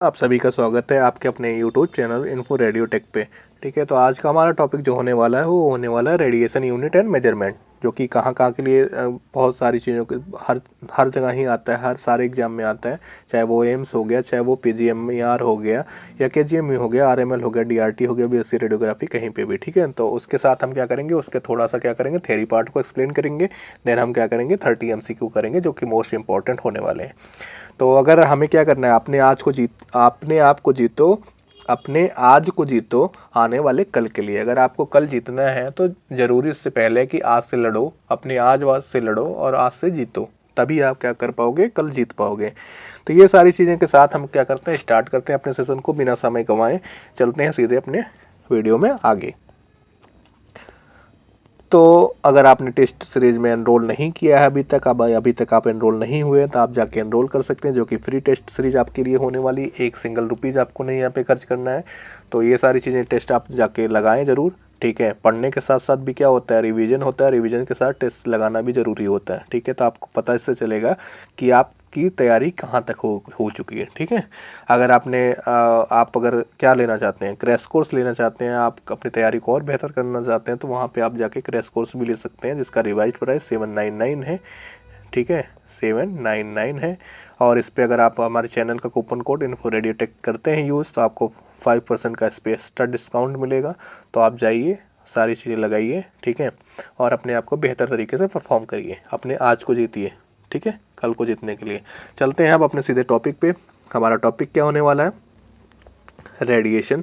आप सभी का स्वागत है आपके अपने YouTube channel info radio tech पे। ठीक है, तो आज का हमारा टॉपिक जो होने वाला है वो होने वाला है रेडिएशन यूनिट एंड मेजरमेंट, जो कि कहाँ कहाँ के लिए बहुत सारी चीज़ों के हर हर जगह ही आता है, हर सारे एग्जाम में आता है। चाहे वो एम्स हो गया, चाहे वो PGMER हो गया या KGME हो गया, RML हो गया, DRT हो गया, BSc रेडियोग्राफी, कहीं पे भी। ठीक है, तो उसके साथ हम क्या करेंगे, उसके थोड़ा सा क्या करेंगे, थ्योरी पार्ट को एक्सप्लेन करेंगे। देन हम क्या करेंगे, 30 MCQ करेंगे जो कि मोस्ट इंपॉर्टेंट होने वाले हैं। तो अगर हमें क्या करना है, अपने आप को जीतो, अपने आज को जीतो आने वाले कल के लिए। अगर आपको कल जीतना है तो ज़रूरी उससे पहले कि आज से लड़ो, अपने आज से लड़ो और आज से जीतो, तभी आप क्या कर पाओगे, कल जीत पाओगे। तो ये सारी चीज़ें के साथ हम क्या करते हैं, स्टार्ट करते हैं अपने सेशन को बिना समय गंवाए। चलते हैं सीधे अपने वीडियो में आगे। तो अगर आपने टेस्ट सीरीज में एनरोल नहीं किया है अभी तक आप एनरोल नहीं हुए, तो आप जाके एनरोल कर सकते हैं, जो कि फ्री टेस्ट सीरीज आपके लिए होने वाली। एक सिंगल रुपीज़ आपको नहीं यहाँ पे खर्च करना है। तो ये सारी चीज़ें टेस्ट आप जाके लगाएं ज़रूर। ठीक है, पढ़ने के साथ साथ भी क्या होता है, रिवीजन होता है, रिवीजन के साथ टेस्ट लगाना भी ज़रूरी होता है। ठीक है, तो आपको पता इससे चलेगा कि आपकी तैयारी कहाँ तक हो चुकी है। ठीक है, अगर आप अगर क्या लेना चाहते हैं, क्रैश कोर्स लेना चाहते हैं, आप अपनी तैयारी को और बेहतर करना चाहते हैं, तो वहाँ पे आप जाके क्रैश कोर्स भी ले सकते हैं, जिसका रिवाइज प्राइस 799 है। ठीक है, 799 है। और इस पे अगर आप हमारे चैनल का coupon code info radio tech करते हैं यूज़, तो आपको 5% का एक्स्ट्रा डिस्काउंट मिलेगा। तो आप जाइए, सारी चीज़ें लगाइए। ठीक है, और अपने आप को बेहतर तरीके से परफॉर्म करिए, अपने आज को जीतिए। ठीक है, कल को जीतने के लिए। चलते हैं अब अपने सीधे टॉपिक पे। हमारा टॉपिक क्या होने वाला है, रेडिएशन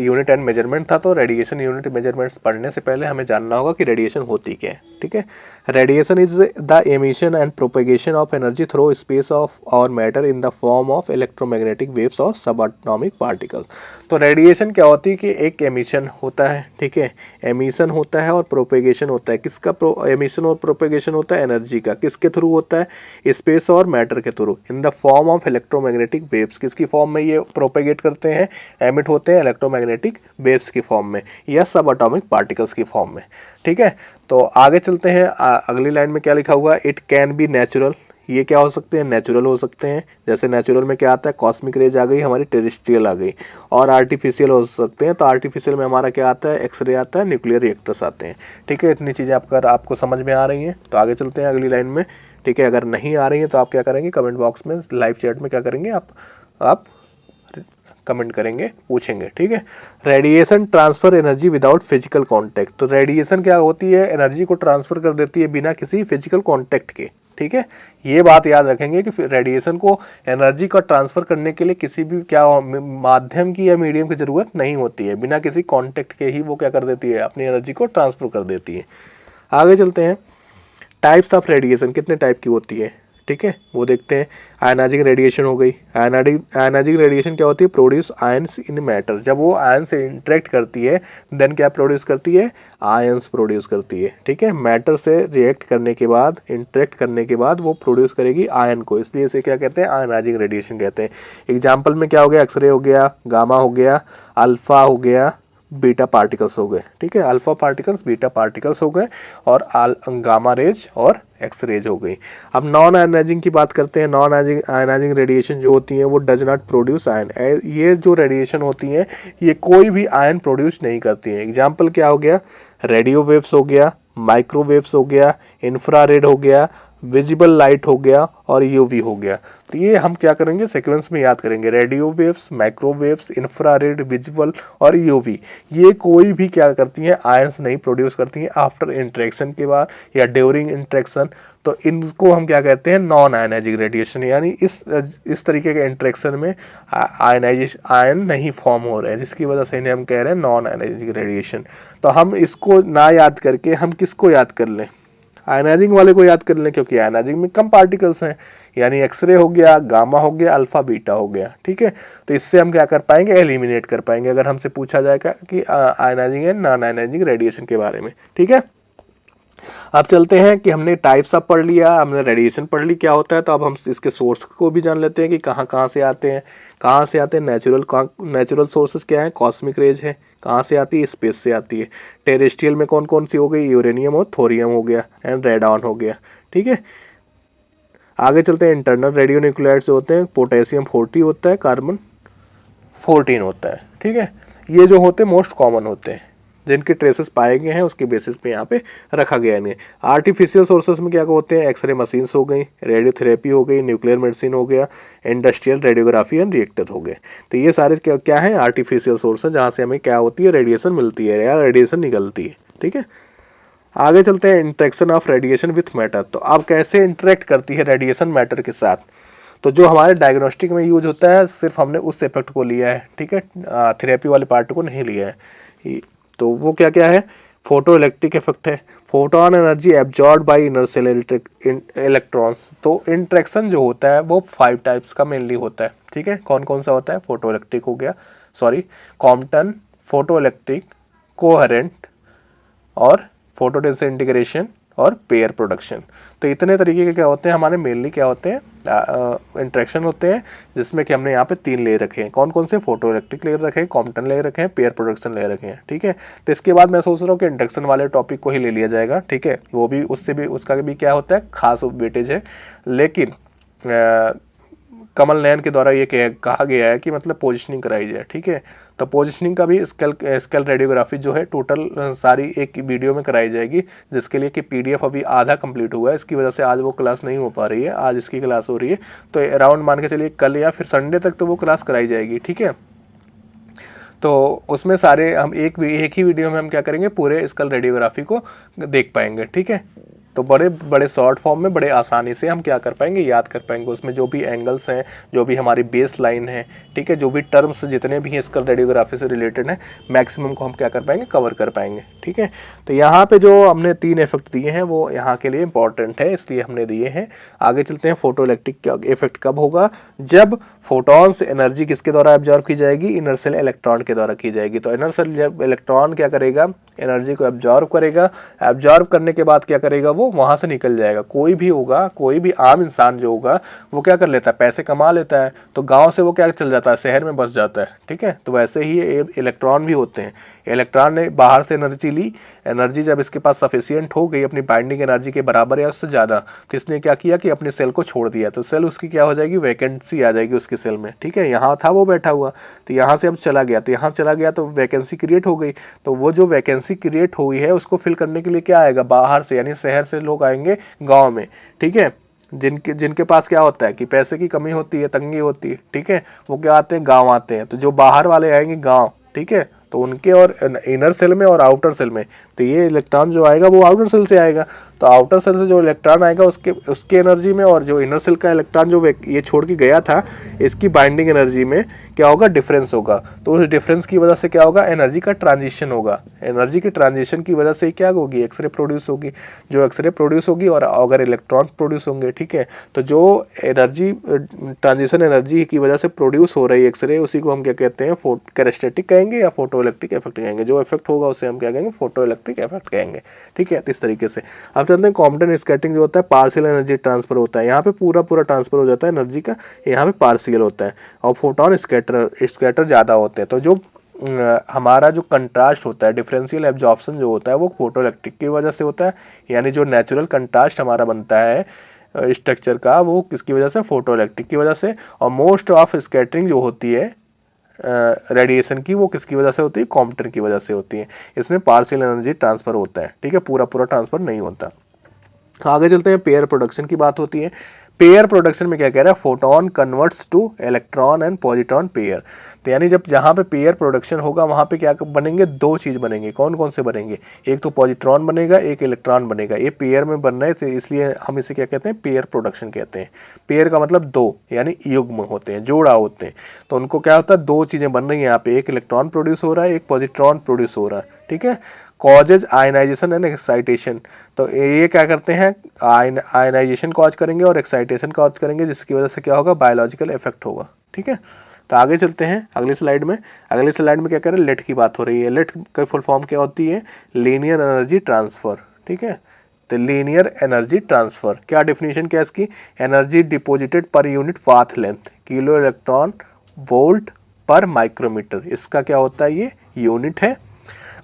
यूनिट एंड मेजरमेंट था। तो रेडिएशन यूनिट मेजरमेंट्स पढ़ने से पहले हमें जानना होगा कि रेडिएशन होती क्या है। ठीक है, radiation is the emission and propagation of energy through space of और matter in the form of electromagnetic waves और सब एटॉमिक पार्टिकल्स। तो रेडिएशन क्या होती है कि एक एमिशन होता है। ठीक है, एमिशन होता है और प्रोपेगेशन होता है। किसका एमिशन और प्रोपेगेशन होता है, एनर्जी का। किसके थ्रू होता है, स्पेस और मैटर के through, in the form of electromagnetic waves. किसकी फॉर्म में ये प्रोपेगेट करते हैं, एमिट होते हैं, इलेक्ट्रोमैग्नेटिक वेव्स की फॉर्म में या सब एटॉमिक पार्टिकल्स की फॉर्म में। ठीक है, तो आगे चलते हैं। अगली लाइन में क्या लिखा हुआ है, इट कैन बी नेचुरल। ये क्या हो सकते हैं, नेचुरल हो सकते हैं। जैसे नेचुरल में क्या आता है, कॉस्मिक रेज आ गई हमारी, टेरेस्ट्रियल आ गई। और आर्टिफिशियल हो सकते हैं। तो आर्टिफिशियल में हमारा क्या आता है, एक्सरे आता है, न्यूक्लियर रिएक्टर्स आते हैं। ठीक है, इतनी चीज़ें आपको समझ में आ रही हैं। तो आगे चलते हैं अगली लाइन में। ठीक है, अगर नहीं आ रही है तो आप क्या करेंगे, कमेंट बॉक्स में लाइव चैट में क्या करेंगे, आप कमेंट करेंगे, पूछेंगे। ठीक है, radiation transfer energy without physical contact. तो रेडिएशन क्या होती है, एनर्जी को ट्रांसफर कर देती है बिना किसी फिजिकल कांटेक्ट के। ठीक है, ये बात याद रखेंगे कि रेडिएशन को एनर्जी का ट्रांसफर करने के लिए किसी भी क्या माध्यम की या मीडियम की जरूरत नहीं होती है। बिना किसी कांटेक्ट के ही वो क्या कर देती है, अपनी एनर्जी को ट्रांसफर कर देती है। आगे चलते हैं, टाइप्स ऑफ रेडिएशन कितने टाइप की होती है। ठीक है, वो देखते हैं। आयनाइजिंग रेडिएशन हो गई। आयनाइजिंग रेडिएशन क्या होती है, प्रोड्यूस आयंस इन मैटर। जब वो आयन से इंटरेक्ट करती है देन क्या प्रोड्यूस करती है, आयंस प्रोड्यूस करती है। ठीक है, मैटर से रिएक्ट करने के बाद, इंटरेक्ट करने के बाद वो प्रोड्यूस करेगी आयन को, इसलिए इसे क्या कहते हैं, आयनाइजिंग रेडिएशन कहते हैं। एग्जाम्पल में क्या हो गया, एक्सरे हो गया, गामा हो गया, अल्फा हो गया, बीटा पार्टिकल्स हो गए। ठीक है, अल्फा पार्टिकल्स, बीटा पार्टिकल्स हो गए, और गामा रेज और एक्स रेज हो गई। अब नॉन आयनाइजिंग की बात करते हैं। नॉन आयनाइजिंग रेडिएशन जो होती है वो डज नॉट प्रोड्यूस आयन। ये जो रेडिएशन होती है ये कोई भी आयन प्रोड्यूस नहीं करती है। एग्जाम्पल क्या हो गया, रेडियो वेव्स हो गया, माइक्रोवेव्स हो गया, इंफ्रारेड हो गया, विजिबल लाइट हो गया और यूवी हो गया। तो ये हम क्या करेंगे, सीक्वेंस में याद करेंगे। Radio waves, microwaves, infrared, visible और यूवी, ये कोई भी क्या करती हैं, आयंस नहीं प्रोड्यूस करती हैं आफ्टर इंटरेक्शन के बाद या ड्यूरिंग इंटरेक्शन। तो इनको हम क्या कहते हैं, नॉन आयनाइजिंग रेडिएशन। यानी इस तरीके के इंटरेक्शन में आयन नहीं फॉर्म हो रहे हैं, जिसकी वजह से इन्हें हम कह रहे हैं नॉन आयनाइजिंग रेडिएशन। तो हम इसको ना याद करके हम किसको याद कर लें, आयनाइजिंग वाले को याद कर लें, क्योंकि आयनाइजिंग में कम पार्टिकल्स हैं। यानी एक्सरे हो गया, गामा हो गया, अल्फा बीटा हो गया। ठीक है, तो इससे हम क्या कर पाएंगे, एलिमिनेट कर पाएंगे अगर हमसे पूछा जाएगा कि ionising and non ionising radiation के बारे में। ठीक है, अब चलते हैं कि हमने टाइप्स ऑफ पढ़ लिया, हमने रेडिएशन पढ़ ली क्या होता है। तो अब हम इसके सोर्स को भी जान लेते हैं कि कहाँ कहाँ से आते हैं। नेचुरल सोर्सेज क्या है, कॉस्मिक रेज है। कहाँ से आती है, स्पेस से आती है। टेरेस्ट्रियल में कौन कौन सी हो गई, यूरेनियम और थोरियम हो गया एंड रेडॉन हो गया। ठीक है, आगे चलते हैं। इंटरनल रेडियो न्यूक्लाइड्स होते हैं, पोटेशियम 40 होता है, कार्बन 14 होता है। ठीक है, ये जो होते हैं मोस्ट कॉमन होते हैं, जिनके ट्रेसेस पाए गए हैं उसके बेसिस पे यहाँ पे रखा गया है। आर्टिफिशियल सोर्सेस में क्या होते हैं, एक्सरे मशीन्स हो गई, रेडियोथेरेपी हो गई, न्यूक्लियर मेडिसिन हो गया, इंडस्ट्रियल रेडियोग्राफी एंड रिएक्टर हो गए। तो ये सारे क्या है, आर्टिफिशियल सोर्स है, जहाँ से हमें क्या होती है, रेडिएशन मिलती है या रेडिएशन निकलती है। ठीक है, आगे चलते हैं, interaction of radiation with matter. तो अब कैसे इंटरेक्ट करती है रेडिएशन मैटर के साथ। तो जो हमारे डायग्नोस्टिक में यूज होता है सिर्फ हमने उस इफेक्ट को लिया है। ठीक है, थेरेपी वाले पार्ट को नहीं लिया है। तो वो क्या क्या है, फोटो इलेक्ट्रिक इफेक्ट है, photon energy absorb by inner cell electrons. तो इंटरेक्शन जो होता है वो 5 टाइप्स का मेनली होता है। ठीक है, कौन कौन सा होता है, फोटो इलेक्ट्रिक हो गया, कॉम्पटन, फोटो इलेक्ट्रिक, कोहेरेंट और फोटो डिसइंटीग्रेशन और पेयर प्रोडक्शन। तो इतने तरीके के क्या होते हैं हमारे, मेनली क्या होते हैं, इंटरेक्शन होते हैं, जिसमें कि हमने यहाँ पे 3 ले रखे हैं। कौन कौन से, फोटो इलेक्ट्रिक ले रखे हैं, कॉम्पटन ले रखे हैं, पेयर प्रोडक्शन ले रखे हैं। ठीक है, तो इसके बाद मैं सोच रहा हूँ कि इंटरेक्शन वाले टॉपिक को ही ले लिया जाएगा। ठीक है, वो भी उससे भी उसका भी क्या होता है, खास वेटेज है। लेकिन कमल नयन के द्वारा ये कहा गया है कि मतलब पोजिशनिंग कराई जाए। ठीक है, तो पोजिशनिंग का भी स्केल रेडियोग्राफी जो है टोटल सारी एक वीडियो में कराई जाएगी, जिसके लिए कि पीडीएफ अभी आधा कंप्लीट हुआ है, इसकी वजह से आज वो क्लास नहीं हो पा रही है, आज इसकी क्लास हो रही है। तो अराउंड मान के चलिए कल या फिर संडे तक तो वो क्लास कराई जाएगी। ठीक है, तो उसमें सारे हम एक ही वीडियो में हम क्या करेंगे, पूरे स्केल रेडियोग्राफी को देख पाएंगे। ठीक है, तो बड़े बड़े शॉर्ट फॉर्म में बड़े आसानी से हम क्या कर पाएंगे, याद कर पाएंगे। उसमें जो भी एंगल्स हैं, जो भी हमारी बेस लाइन है, ठीक है, जो भी टर्म्स जितने भी हैं स्केल रेडियोग्राफी से रिलेटेड हैं, मैक्सिमम को हम क्या कर पाएंगे, कवर कर पाएंगे। ठीक है, तो यहाँ पे जो हमने 3 इफेक्ट दिए हैं वो यहाँ के लिए इंपॉर्टेंट है, इसलिए हमने दिए हैं। आगे चलते हैं, फोटो इलेक्ट्रिक इफेक्ट कब होगा, जब फोटोन से एनर्जी किसके द्वारा एब्जॉर्ब की जाएगी, इनर सेल इलेक्ट्रॉन के द्वारा की जाएगी। तो इनर सेल इलेक्ट्रॉन क्या करेगा, एनर्जी को एब्जॉर्ब करेगा, एब्जॉर्ब करने के बाद क्या करेगा, वो वहां से निकल जाएगा। कोई भी होगा, कोई भी आम इंसान जो होगा वो क्या कर लेता है, पैसे कमा लेता है, तो गांव से वो क्या चल जाता है, शहर में बस जाता है। ठीक है, तो वैसे ही ये इलेक्ट्रॉन भी होते हैं। इलेक्ट्रॉन ने बाहर से एनर्जी ली, एनर्जी जब इसके पास सफिशिएंट हो गई अपनी बाइंडिंग एनर्जी के बराबर या उससे ज़्यादा, तो इसने क्या किया कि अपने सेल को छोड़ दिया। तो सेल उसकी क्या हो जाएगी, वैकेंसी आ जाएगी उसके सेल में। ठीक है, यहाँ था वो बैठा हुआ, तो यहाँ से अब चला गया, तो यहाँ चला गया तो वैकेंसी क्रिएट हो गई। तो वो जो वैकेंसी क्रिएट हुई है उसको फिल करने के लिए क्या आएगा, बाहर से, यानी शहर से लोग आएंगे गाँव में। ठीक है, जिनके पास क्या होता है कि पैसे की कमी होती है, तंगी होती है। ठीक है, वो क्या आते हैं, गाँव आते हैं। तो जो बाहर वाले आएंगे गाँव, ठीक है, तो उनके और इनर सेल में और आउटर सेल में, तो ये इलेक्ट्रॉन जो आएगा वो आउटर सेल से आएगा। तो आउटर सेल से जो इलेक्ट्रॉन आएगा उसके एनर्जी में, और जो इनर सेल का इलेक्ट्रॉन जो ये छोड़ के गया था, इसकी बाइंडिंग एनर्जी में क्या होगा, डिफरेंस होगा। तो उस डिफरेंस की वजह से क्या होगा, एनर्जी का ट्रांजिशन होगा। एनर्जी के ट्रांजिशन की वजह से क्या होगी, एक्सरे प्रोड्यूस होगी। जो एक्सरे प्रोड्यूस होगी और अगर इलेक्ट्रॉन प्रोड्यूस होंगे, ठीक है, तो जो एनर्जी ट्रांजिशन एनर्जी की वजह से प्रोड्यूस हो रही है एक्सरे, उसी को हम क्या कहते हैं, कैरेस्टेटिक कहेंगे या फोटो इलेक्ट्रिक इफेक्ट कहेंगे। जो इफेक्ट होगा उसे हम क्या कहेंगे, फोटो इलेक्ट्रिक इफेक्ट कहेंगे। ठीक है, तो इस तरीके से अब चलते हैं, कॉम्पटन स्कैटरिंग जो होता है, पार्शियल एनर्जी ट्रांसफर होता है। यहाँ पे पूरा ट्रांसफर हो जाता है एनर्जी का, यहाँ पे पार्शियल होता है। और फोटोन स्कैटर ज़्यादा होते हैं। तो जो हमारा जो कंट्रास्ट होता है, डिफरेंशियल एब्जॉर्प्शन जो होता है, वो फोटो इलेक्ट्रिक की वजह से होता है। यानी जो नेचुरल कंट्रास्ट हमारा बनता है स्ट्रक्चर का, वो किसकी वजह से, फोटो इलेक्ट्रिक की वजह से। और मोस्ट ऑफ स्कैटरिंग जो होती है रेडिएशन की, वो किसकी वजह से होती है, कॉम्पटन की वजह से होती है। इसमें पार्शियल एनर्जी ट्रांसफर होता है। ठीक है, पूरा ट्रांसफर नहीं होता। आगे चलते हैं, पेयर प्रोडक्शन की बात होती है। पेयर प्रोडक्शन में क्या कह रहा है, photon converts two electron and positron pair. तो यानी जब जहाँ पे पेयर प्रोडक्शन होगा वहाँ पे क्या बनेंगे, 2 चीज़ बनेंगे। कौन कौन से बनेंगे, एक तो पॉजिट्रॉन बनेगा, एक इलेक्ट्रॉन बनेगा। ये पेयर में बन रहे थे, इसलिए हम इसे क्या कहते हैं, पेयर प्रोडक्शन कहते हैं। पेयर का मतलब 2, यानी युग्म होते हैं, जोड़ा होते हैं। तो उनको क्या होता है, 2 चीज़ें बन रही हैं यहाँ पे, एक इलेक्ट्रॉन प्रोड्यूस हो रहा है, एक पॉजिट्रॉन प्रोड्यूस हो रहा है। ठीक है, कॉजेज आयनाइजेशन एंड एक्साइटेशन। तो ये क्या करते हैं, आयनाइजेशन कॉज करेंगे और एक्साइटेशन कॉज करेंगे, जिसकी वजह से क्या होगा, बायोलॉजिकल इफेक्ट होगा। ठीक है, तो आगे चलते हैं अगली स्लाइड में। अगली स्लाइड में क्या करें, लेट की बात हो रही है। लेट का फुल फॉर्म क्या होती है, लीनियर एनर्जी ट्रांसफर। ठीक है, तो लीनियर एनर्जी ट्रांसफर क्या डेफिनेशन क्या है इसकी, energy deposited per unit path length, kilo electron volt पर माइक्रोमीटर। इसका क्या होता है, ये यूनिट है।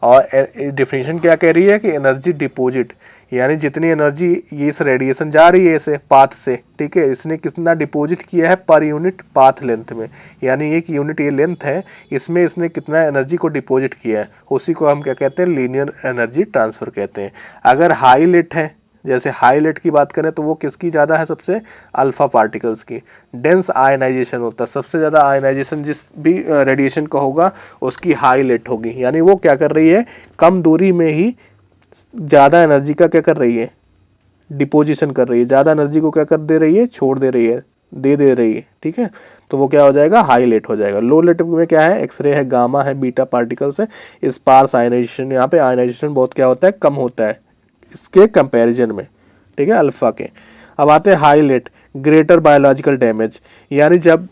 और डेफिनेशन क्या कह रही है कि एनर्जी डिपॉजिट, यानी जितनी एनर्जी ये इस रेडिएशन जा रही है इसे पाथ से, ठीक है, इसने कितना डिपॉजिट किया है पर यूनिट पाथ लेंथ में, यानी एक यूनिट ये लेंथ है, इसमें इसने कितना एनर्जी को डिपॉजिट किया है, उसी को हम क्या कहते हैं, लीनियर एनर्जी ट्रांसफ़र कहते हैं। अगर हाई लेट है, जैसे हाई लेट की बात करें तो वो किसकी ज़्यादा है, सबसे अल्फा पार्टिकल्स की। डेंस आयनाइजेशन होता है, सबसे ज़्यादा आयनाइजेशन जिस भी रेडिएशन का होगा उसकी हाई लेट होगी, यानी वो क्या कर रही है, कम दूरी में ही ज़्यादा एनर्जी का क्या कर रही है, डिपोजिशन कर रही है, ज़्यादा एनर्जी को क्या कर दे रही है, छोड़ दे रही है, दे रही है, ठीक है। तो वो क्या हो जाएगा, हाई लेट हो जाएगा। लो लेट में क्या है, एक्सरे है, गामा है, बीटा पार्टिकल्स है, स्पार्स आयनाइजेशन, यहाँ पे आयनाइजेशन बहुत क्या होता है, कम होता है इसके कंपैरिजन में, ठीक है, अल्फा के। अब आते हैं high LET, greater biological damage, यानी जब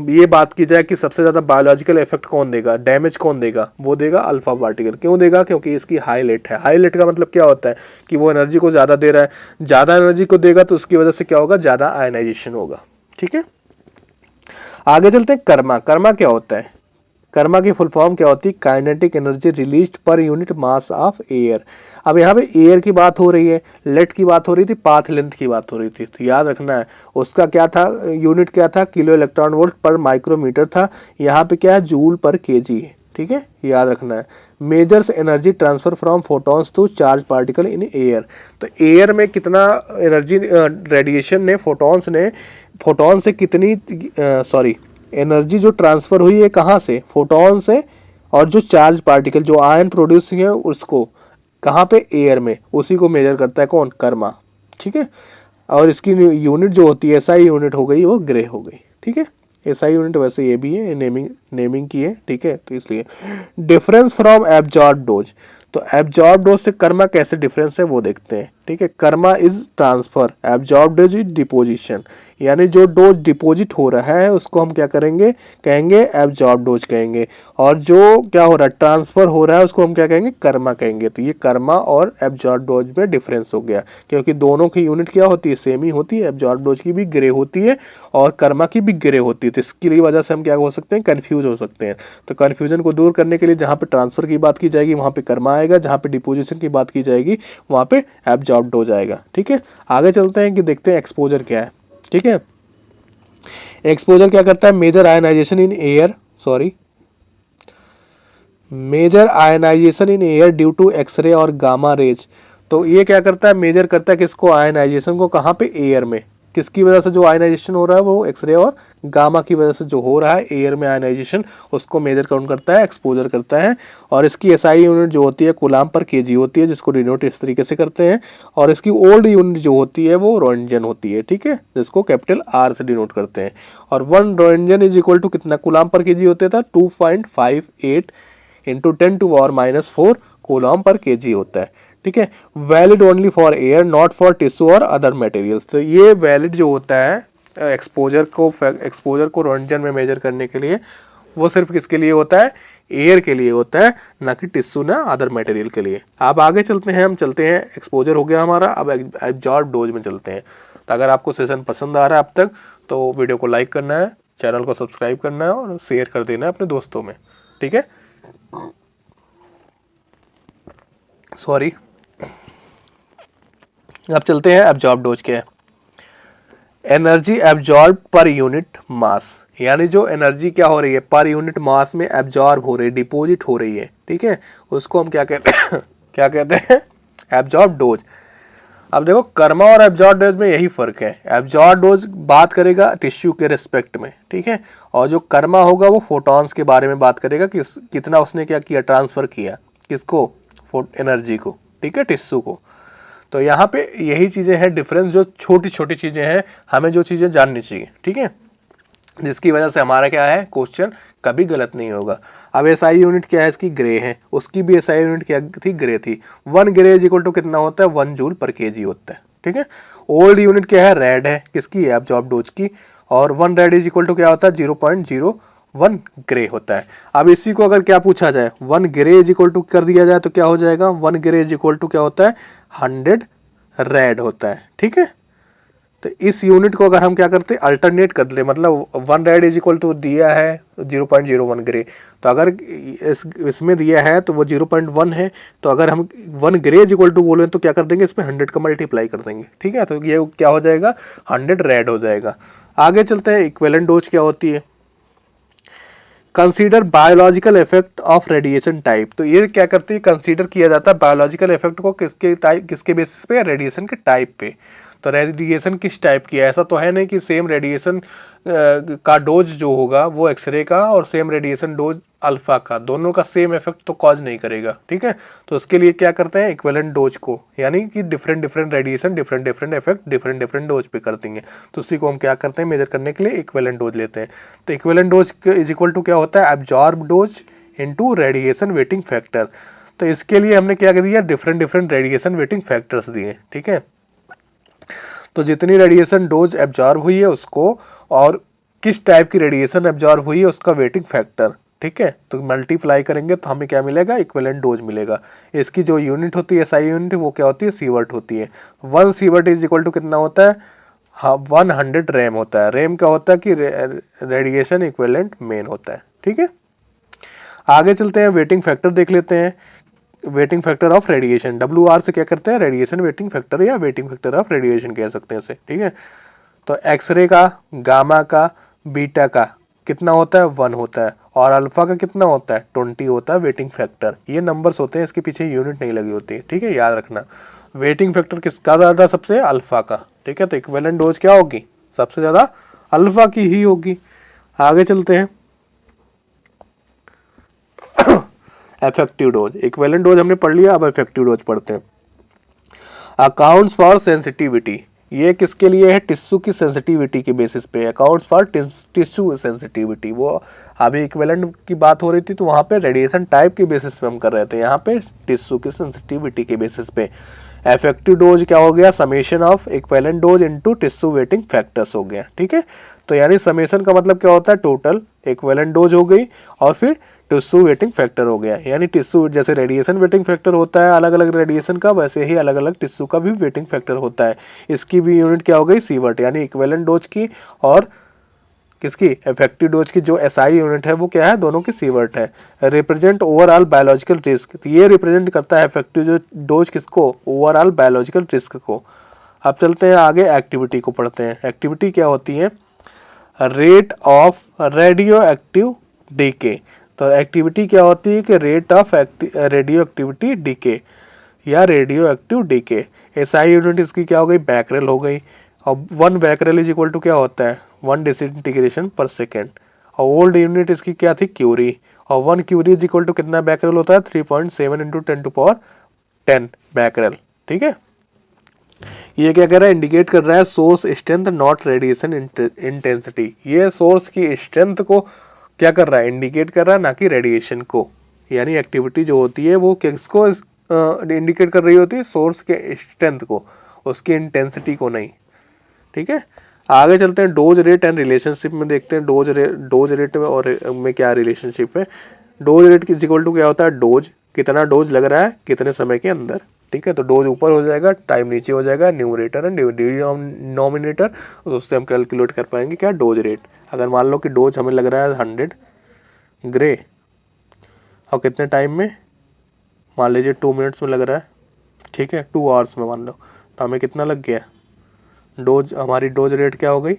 ये बात की जाए कि सबसे ज़्यादा बायोलॉजिकल इफेक्ट कौन देगा, डैमेज कौन देगा, वो देगा अल्फा पार्टिकल। क्यों देगा, क्योंकि इसकी हाई लेट है। हाई लेट का मतलब क्या होता है कि वो एनर्जी को ज़्यादा दे रहा है, ज़्यादा एनर्जी को देगा तो उसकी वजह से क्या होगा, ज़्यादा आयनाइजेशन होगा, ठीक है। आगे चलते हैं कर्मा। कर्मा क्या होता है, कर्मा की फुल फॉर्म क्या होती है, kinetic energy released per unit mass of air. अब यहाँ पे एयर की बात हो रही है, लेट की बात हो रही थी, पाथ लेंथ की बात हो रही थी, तो याद रखना है उसका क्या था, यूनिट क्या था, किलो इलेक्ट्रॉन वोल्ट पर माइक्रोमीटर था, यहाँ पे क्या है, जूल पर केजी है, ठीक है, याद रखना है। Measures energy transfer from photons to charge particle in air. तो एयर में कितना एनर्जी रेडिएशन ने, फोटॉन से कितनी एनर्जी जो ट्रांसफ़र हुई है कहाँ से, फोटॉन से, और जो चार्ज पार्टिकल जो आयन प्रोड्यूस है उसको कहाँ पे, एयर में, उसी को मेजर करता है कौन, कर्मा, ठीक है। और इसकी यूनिट जो होती है एसआई यूनिट हो गई, वो ग्रे हो गई, ठीक है। एसआई यूनिट वैसे ये भी है, नेमिंग की है, ठीक है, तो इसलिए डिफरेंस फ्रॉम एब्जॉर्ब डोज। तो एब्जॉर्ब डोज से कर्मा कैसे डिफरेंस है वो देखते हैं, ठीक है। Karma is transfer, absorb dose is deposition, यानी जो डोज डिपॉजिट हो रहा है उसको हम क्या करेंगे, कहेंगे एब्जॉर्ब डोज कहेंगे, और जो क्या हो रहा है, ट्रांसफर हो रहा है, उसको हम क्या कहेंगे, कर्मा कहेंगे। तो ये कर्मा और एब्जॉर्ब डोज में डिफरेंस हो गया, क्योंकि दोनों की यूनिट क्या होती है, सेम ही होती है। एब्जॉर्ब डोज की भी ग्रे होती है और कर्मा की भी ग्रे होती है, तो इसकी वजह से हम क्या हो सकते हैं, कन्फ्यूज हो सकते हैं। तो कन्फ्यूजन को दूर करने के लिए जहाँ पे ट्रांसफर की बात की जाएगी वहाँ पे कर्मा आएगा, जहाँ पे डिपोजिशन की बात की जाएगी वहाँ पे एब्जॉर्ब डोज आएगा, ठीक है। आगे चलते हैं कि देखते हैं एक्सपोजर क्या है, ठीक है। एक्सपोजर क्या करता है, measure ionisation in air, measure ionisation in air due to x-ray और गामा रेज। तो ये क्या करता है, मेजर करता है किसको, आयनाइजेशन को, कहाँ पे, एयर में। किसकी वजह से जो आयनाइजेशन हो रहा है, वो एक्सरे और गामा की वजह से जो हो रहा है एयर में आयनाइजेशन, उसको मेजर काउंट करता है, एक्सपोजर करता है। और इसकी एसआई यूनिट जो होती है कूलाम पर केजी होती है, जिसको डिनोट इस तरीके से करते हैं। और इसकी ओल्ड यूनिट जो होती है वो रोंजन होती है, ठीक है, जिसको कैपिटल आर से डिनोट करते हैं। और 1 रोंजन इज इक्वल टू कितना कूलाम पर केजी होता था, 2.58 इंटू 10⁻⁴ कूलम पर केजी होता है, ठीक है। Valid only for air, not for tissue और अदर मटेरियल्स। तो ये वैलिड जो होता है एक्सपोजर को रोंटगन में मेजर करने के लिए, वो सिर्फ किसके लिए होता है, एयर के लिए होता है, ना कि टिश्यू ना अदर मटेरियल के लिए। अब आगे चलते हैं, एक्सपोजर हो गया हमारा, अब एब्जॉर्ब डोज में चलते हैं। तो अगर आपको सेशन पसंद आ रहा है अब तक, तो वीडियो को लाइक करना है, चैनल को सब्सक्राइब करना है और शेयर कर देना है अपने दोस्तों में, ठीक है। सॉरी, अब चलते हैं एब्जॉर्ब डोज क्या है। Energy absorb per unit mass, यानी जो एनर्जी क्या हो रही है, पर यूनिट मास में एब्जॉर्ब हो रही है, डिपॉजिट हो रही है, ठीक है, उसको हम क्या कहते हैं क्या कहते हैं, एब्जॉर्ब डोज। अब देखो कर्मा और एब्जॉर्ब डोज में यही फर्क है। एब्जॉर्ब डोज बात करेगा टिश्यू के रिस्पेक्ट में, ठीक है, और जो कर्मा होगा वो फोटॉन्स के बारे में बात करेगा कि कितना उसने क्या किया, ट्रांसफर किया, किसको, एनर्जी को, ठीक है, टिश्यू को। तो यहाँ पे यही चीज़ें हैं डिफरेंस, जो छोटी छोटी चीज़ें हैं, हमें जो चीज़ें जाननी चाहिए, ठीक है, जिसकी वजह से हमारा क्या है, क्वेश्चन कभी गलत नहीं होगा। अब एसआई यूनिट क्या है, इसकी ग्रे है, उसकी भी एसआई यूनिट क्या थी, ग्रे थी। 1 ग्रे इज इक्वल टू कितना होता है, 1 जूल पर केजी होता है, ठीक है। ओल्ड यूनिट क्या है, रेड है, किसकी है, एब्जॉर्ब डोज की, और 1 रेड इज इक्वल टू क्या होता है, 0.01 ग्रे होता है। अब इसी को अगर क्या पूछा जाए, 1 ग्रे इज इक्वल टू कर दिया जाए तो क्या हो जाएगा, 1 ग्रे इज इक्वल टू क्या होता है, 100 रेड होता है, ठीक है। तो इस यूनिट को अगर हम क्या करते हैं अल्टरनेट कर ले, मतलब 1 रेड इज इक्वल टू दिया है 0.01 ग्रे, तो अगर इसमें दिया है तो वो 0.1 है, तो अगर हम 1 ग्रे इज इक्वल टू बोले तो क्या कर देंगे, इसमें 100 का मल्टीप्लाई कर देंगे। ठीक है, तो ये क्या हो जाएगा 100 रेड हो जाएगा। आगे चलते हैं, इक्विवेलेंट डोज क्या होती है। Consider biological effect of radiation type, तो ये क्या करती है, कंसीडर किया जाता है बायोलॉजिकल इफेक्ट को किसके बेसिस पे, रेडिएशन के टाइप पे। तो रेडिएशन किस टाइप की है, ऐसा तो है नहीं कि सेम रेडिएशन का डोज जो होगा वो एक्सरे का और सेम रेडिएशन डोज अल्फा का, दोनों का सेम इफेक्ट तो कॉज नहीं करेगा। ठीक है, तो उसके लिए क्या करते हैं इक्विवेलेंट डोज को, यानी कि different radiation different effect different dose पे करती हैं, तो उसी को हम क्या करते हैं मेजर करने के लिए इक्विवेलेंट डोज लेते हैं। तो equivalent dose is equal to क्या होता है, absorb dose into radiation weighting factor. तो इसके लिए हमने क्या कर दिया, डिफरेंट रेडिएशन वेटिंग फैक्टर्स दिए। ठीक है, तो जितनी रेडिएशन डोज एब्जॉर्ब हुई है उसको, और किस टाइप की रेडिएशन एब्जॉर्ब हुई है उसका वेटिंग फैक्टर। ठीक है, तो मल्टीप्लाई करेंगे तो हमें क्या मिलेगा, इक्विवेलेंट डोज मिलेगा। इसकी जो यूनिट होती है SI यूनिट, वो क्या होती है, सीवर्ट होती है। 1 सीवर्ट इज इक्वल टू कितना होता है, 100 रैम होता है। रैम क्या होता है कि रेडिएशन इक्विवेलेंट मेन होता है। ठीक है, आगे चलते हैं, वेटिंग फैक्टर देख लेते हैं। Waiting factor of radiation, WR से क्या करते हैं, रेडिएशन वेटिंग फैक्टर या वेटिंग फैक्टर ऑफ रेडिएशन कह सकते हैं इसे। ठीक है, तो एक्सरे का, गामा का, बीटा का कितना होता है, 1 होता है, और अल्फा का कितना होता है, 20 होता है वेटिंग फैक्टर। ये नंबर्स होते हैं, इसके पीछे यूनिट नहीं लगी होती है। ठीक है, याद रखना वेटिंग फैक्टर किसका ज़्यादा, सबसे अल्फा का। ठीक है, तो इक्विवेलेंट डोज क्या होगी, सबसे ज़्यादा अल्फा की ही होगी। आगे चलते हैं, इफेक्टिव डोज। इक्विवेलेंट डोज हमने पढ़ लिया, अब इफेक्टिव डोज पढ़ते हैं। अकाउंट्स फॉर सेंसिटिविटी, ये किसके लिए है, टिश्यू की सेंसिटिविटी के बेसिस पे। अकाउंट्स फॉर टिश्यू सेंसिटिविटी, वो अभी इक्विवेलेंट की बात हो रही थी तो वहाँ पे रेडिएशन टाइप के बेसिस पे हम कर रहे थे, यहाँ पे टिश्यू की सेंसिटिविटी के बेसिस पे। इफेक्टिव डोज क्या हो गया, summation of equivalent dose into tissue waiting factors हो गया। ठीक है, तो यानी समेशन का मतलब क्या होता है, टोटल इक्विवेलेंट डोज हो गई और फिर टिश्यू वेटिंग फैक्टर हो गया। यानी टिश्यू, जैसे रेडिएशन वेटिंग फैक्टर होता है अलग अलग रेडिएशन का, वैसे ही अलग अलग टिश्यू का भी वेटिंग फैक्टर होता है। इसकी भी यूनिट क्या हो गई, सीवर्ट, यानी इक्विवेलेंट डोज की और किसकी, इफेक्टिव डोज की जो SI यूनिट है वो क्या है, दोनों की सीवर्ट है। रिप्रेजेंट ओवरऑल बायोलॉजिकल रिस्क, तो ये रिप्रेजेंट करता है इफेक्टिव डोज किसको, ओवरऑल बायोलॉजिकल रिस्क को। अब चलते हैं आगे, एक्टिविटी को पढ़ते हैं। एक्टिविटी क्या होती है, rate of radioactive decay. तो एक्टिविटी क्या होती है कि rate of radioactivity decay या radioactive decay. SI unit इसकी क्या हो गई, बैकरेल हो गई, और 1 बैकरेल इज इक्वल टू क्या होता है, 1 डिसइंटीग्रेशन पर सेकेंड। और ओल्ड यूनिट इसकी क्या थी, क्यूरी, और 1 क्यूरी इज इक्वल टू कितना बैकरेल होता है, 3.7 इंटू 10⁻10 बैकरेल। ठीक है, ये क्या कर रहा है, इंडिकेट कर रहा है source strength not radiation intensity. ये सोर्स की स्ट्रेंथ को क्या कर रहा है, इंडिकेट कर रहा है, ना कि रेडिएशन को। यानी एक्टिविटी जो होती है वो किसको इंडिकेट कर रही होती है, सोर्स के स्ट्रेंथ को, उसकी इंटेंसिटी को नहीं। ठीक है, आगे चलते हैं, डोज रेट एंड रिलेशनशिप में देखते हैं। डोज रेट में और में क्या रिलेशनशिप है। डोज रेट की इक्वल टू क्या होता है, डोज, कितना डोज लग रहा है कितने समय के अंदर। ठीक है, तो डोज ऊपर हो जाएगा, टाइम नीचे हो जाएगा, न्यूमरेटर एंड डिनोमिनेटर, तो उससे हम कैलकुलेट कर पाएंगे क्या, डोज रेट। अगर मान लो कि डोज हमें लग रहा है 100 ग्रे, और कितने टाइम में, मान लीजिए 2 मिनट्स में लग रहा है। ठीक है, 2 आवर्स में मान लो, तो हमें कितना लग गया, डोज, हमारी डोज रेट क्या हो गई,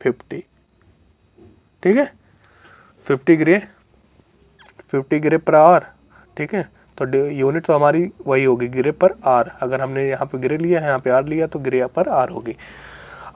50। ठीक है, 50 ग्रे पर आवर। ठीक है, तो यूनिट तो हमारी वही होगी, ग्रे पर आर। अगर हमने यहाँ पे ग्रे लिया है, यहाँ पे आर लिया, तो ग्रे पर आर होगी।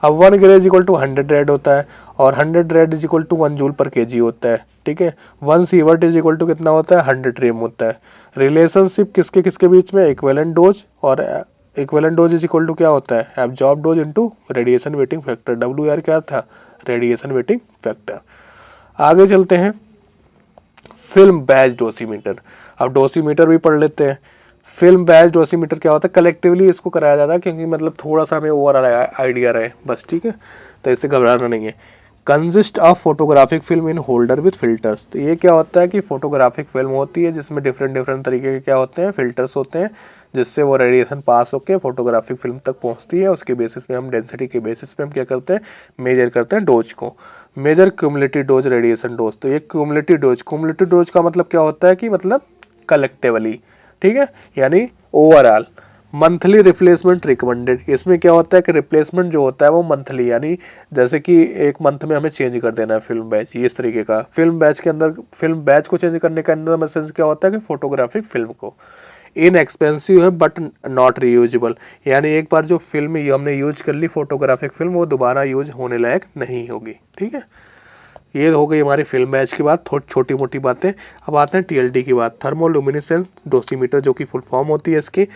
अब 1 gray is equal to 100 rad होता है, और 100 rad is equal to 1 joule per kg होता है। ठीक है, 1 सीवर्ट इज इक्वल टू कितना होता है, 100 रेम होता है। रिलेशनशिप किसके किसके बीच में, इक्विवेलेंट डोज, और equivalent dose is equal to क्या होता है, absorb dose into radiation weighting factor. WR क्या था, रेडिएशन वेटिंग फैक्टर। आगे चलते हैं, फिल्म बैच डोसीमीटर। अब डोसीमीटर भी पढ़ लेते हैं। फिल्म बैच डोसीमीटर क्या होता है, कलेक्टिवली इसको कराया जाता है, क्योंकि मतलब थोड़ा सा हमें ओवरऑल आइडिया रहे बस। ठीक है, तो इससे घबराना नहीं है। Consist of photographic film in holder with filters. तो ये क्या होता है कि फोटोग्राफिक फिल्म होती है जिसमें डिफरेंट तरीके के क्या होते हैं, फिल्टर्स होते हैं, जिससे वो रेडिएशन पास होकर फोटोग्राफिक फिल्म तक पहुंचती है। उसके बेसिस पे हम डेंसिटी के बेसिस पे हम क्या करते हैं, मेजर करते हैं डोज को। Measure cumulative dose, radiation dose. तो ये क्यूमुलेटिव डोज का मतलब क्या होता है कि मतलब कलेक्टिवली, ठीक है, यानी ओवरऑल। मंथली रिप्लेसमेंट रिकमेंडेड, इसमें क्या होता है कि रिप्लेसमेंट जो होता है वो मंथली, यानी जैसे कि एक मंथ में हमें चेंज कर देना है फिल्म बैच, इस तरीके का। फिल्म बैच को चेंज करने का अंदर सेंस क्या होता है कि फोटोग्राफिक फिल्म को। इनएक्सपेंसिव है बट नॉट रीयूजेबल, यानी एक बार जो फिल्म ये हमने यूज कर ली फोटोग्राफिक फिल्म, वो दोबारा यूज होने लायक नहीं होगी, ठीक है। ये हो गई हमारी फिल्म बैच की बात, थोड़ी छोटी मोटी बातें। अब आते हैं टीएलडी की बात, थर्मोल्यूमिनेसेंस डोसीमीटर, जो कि फुल फॉर्म होती है इसकी।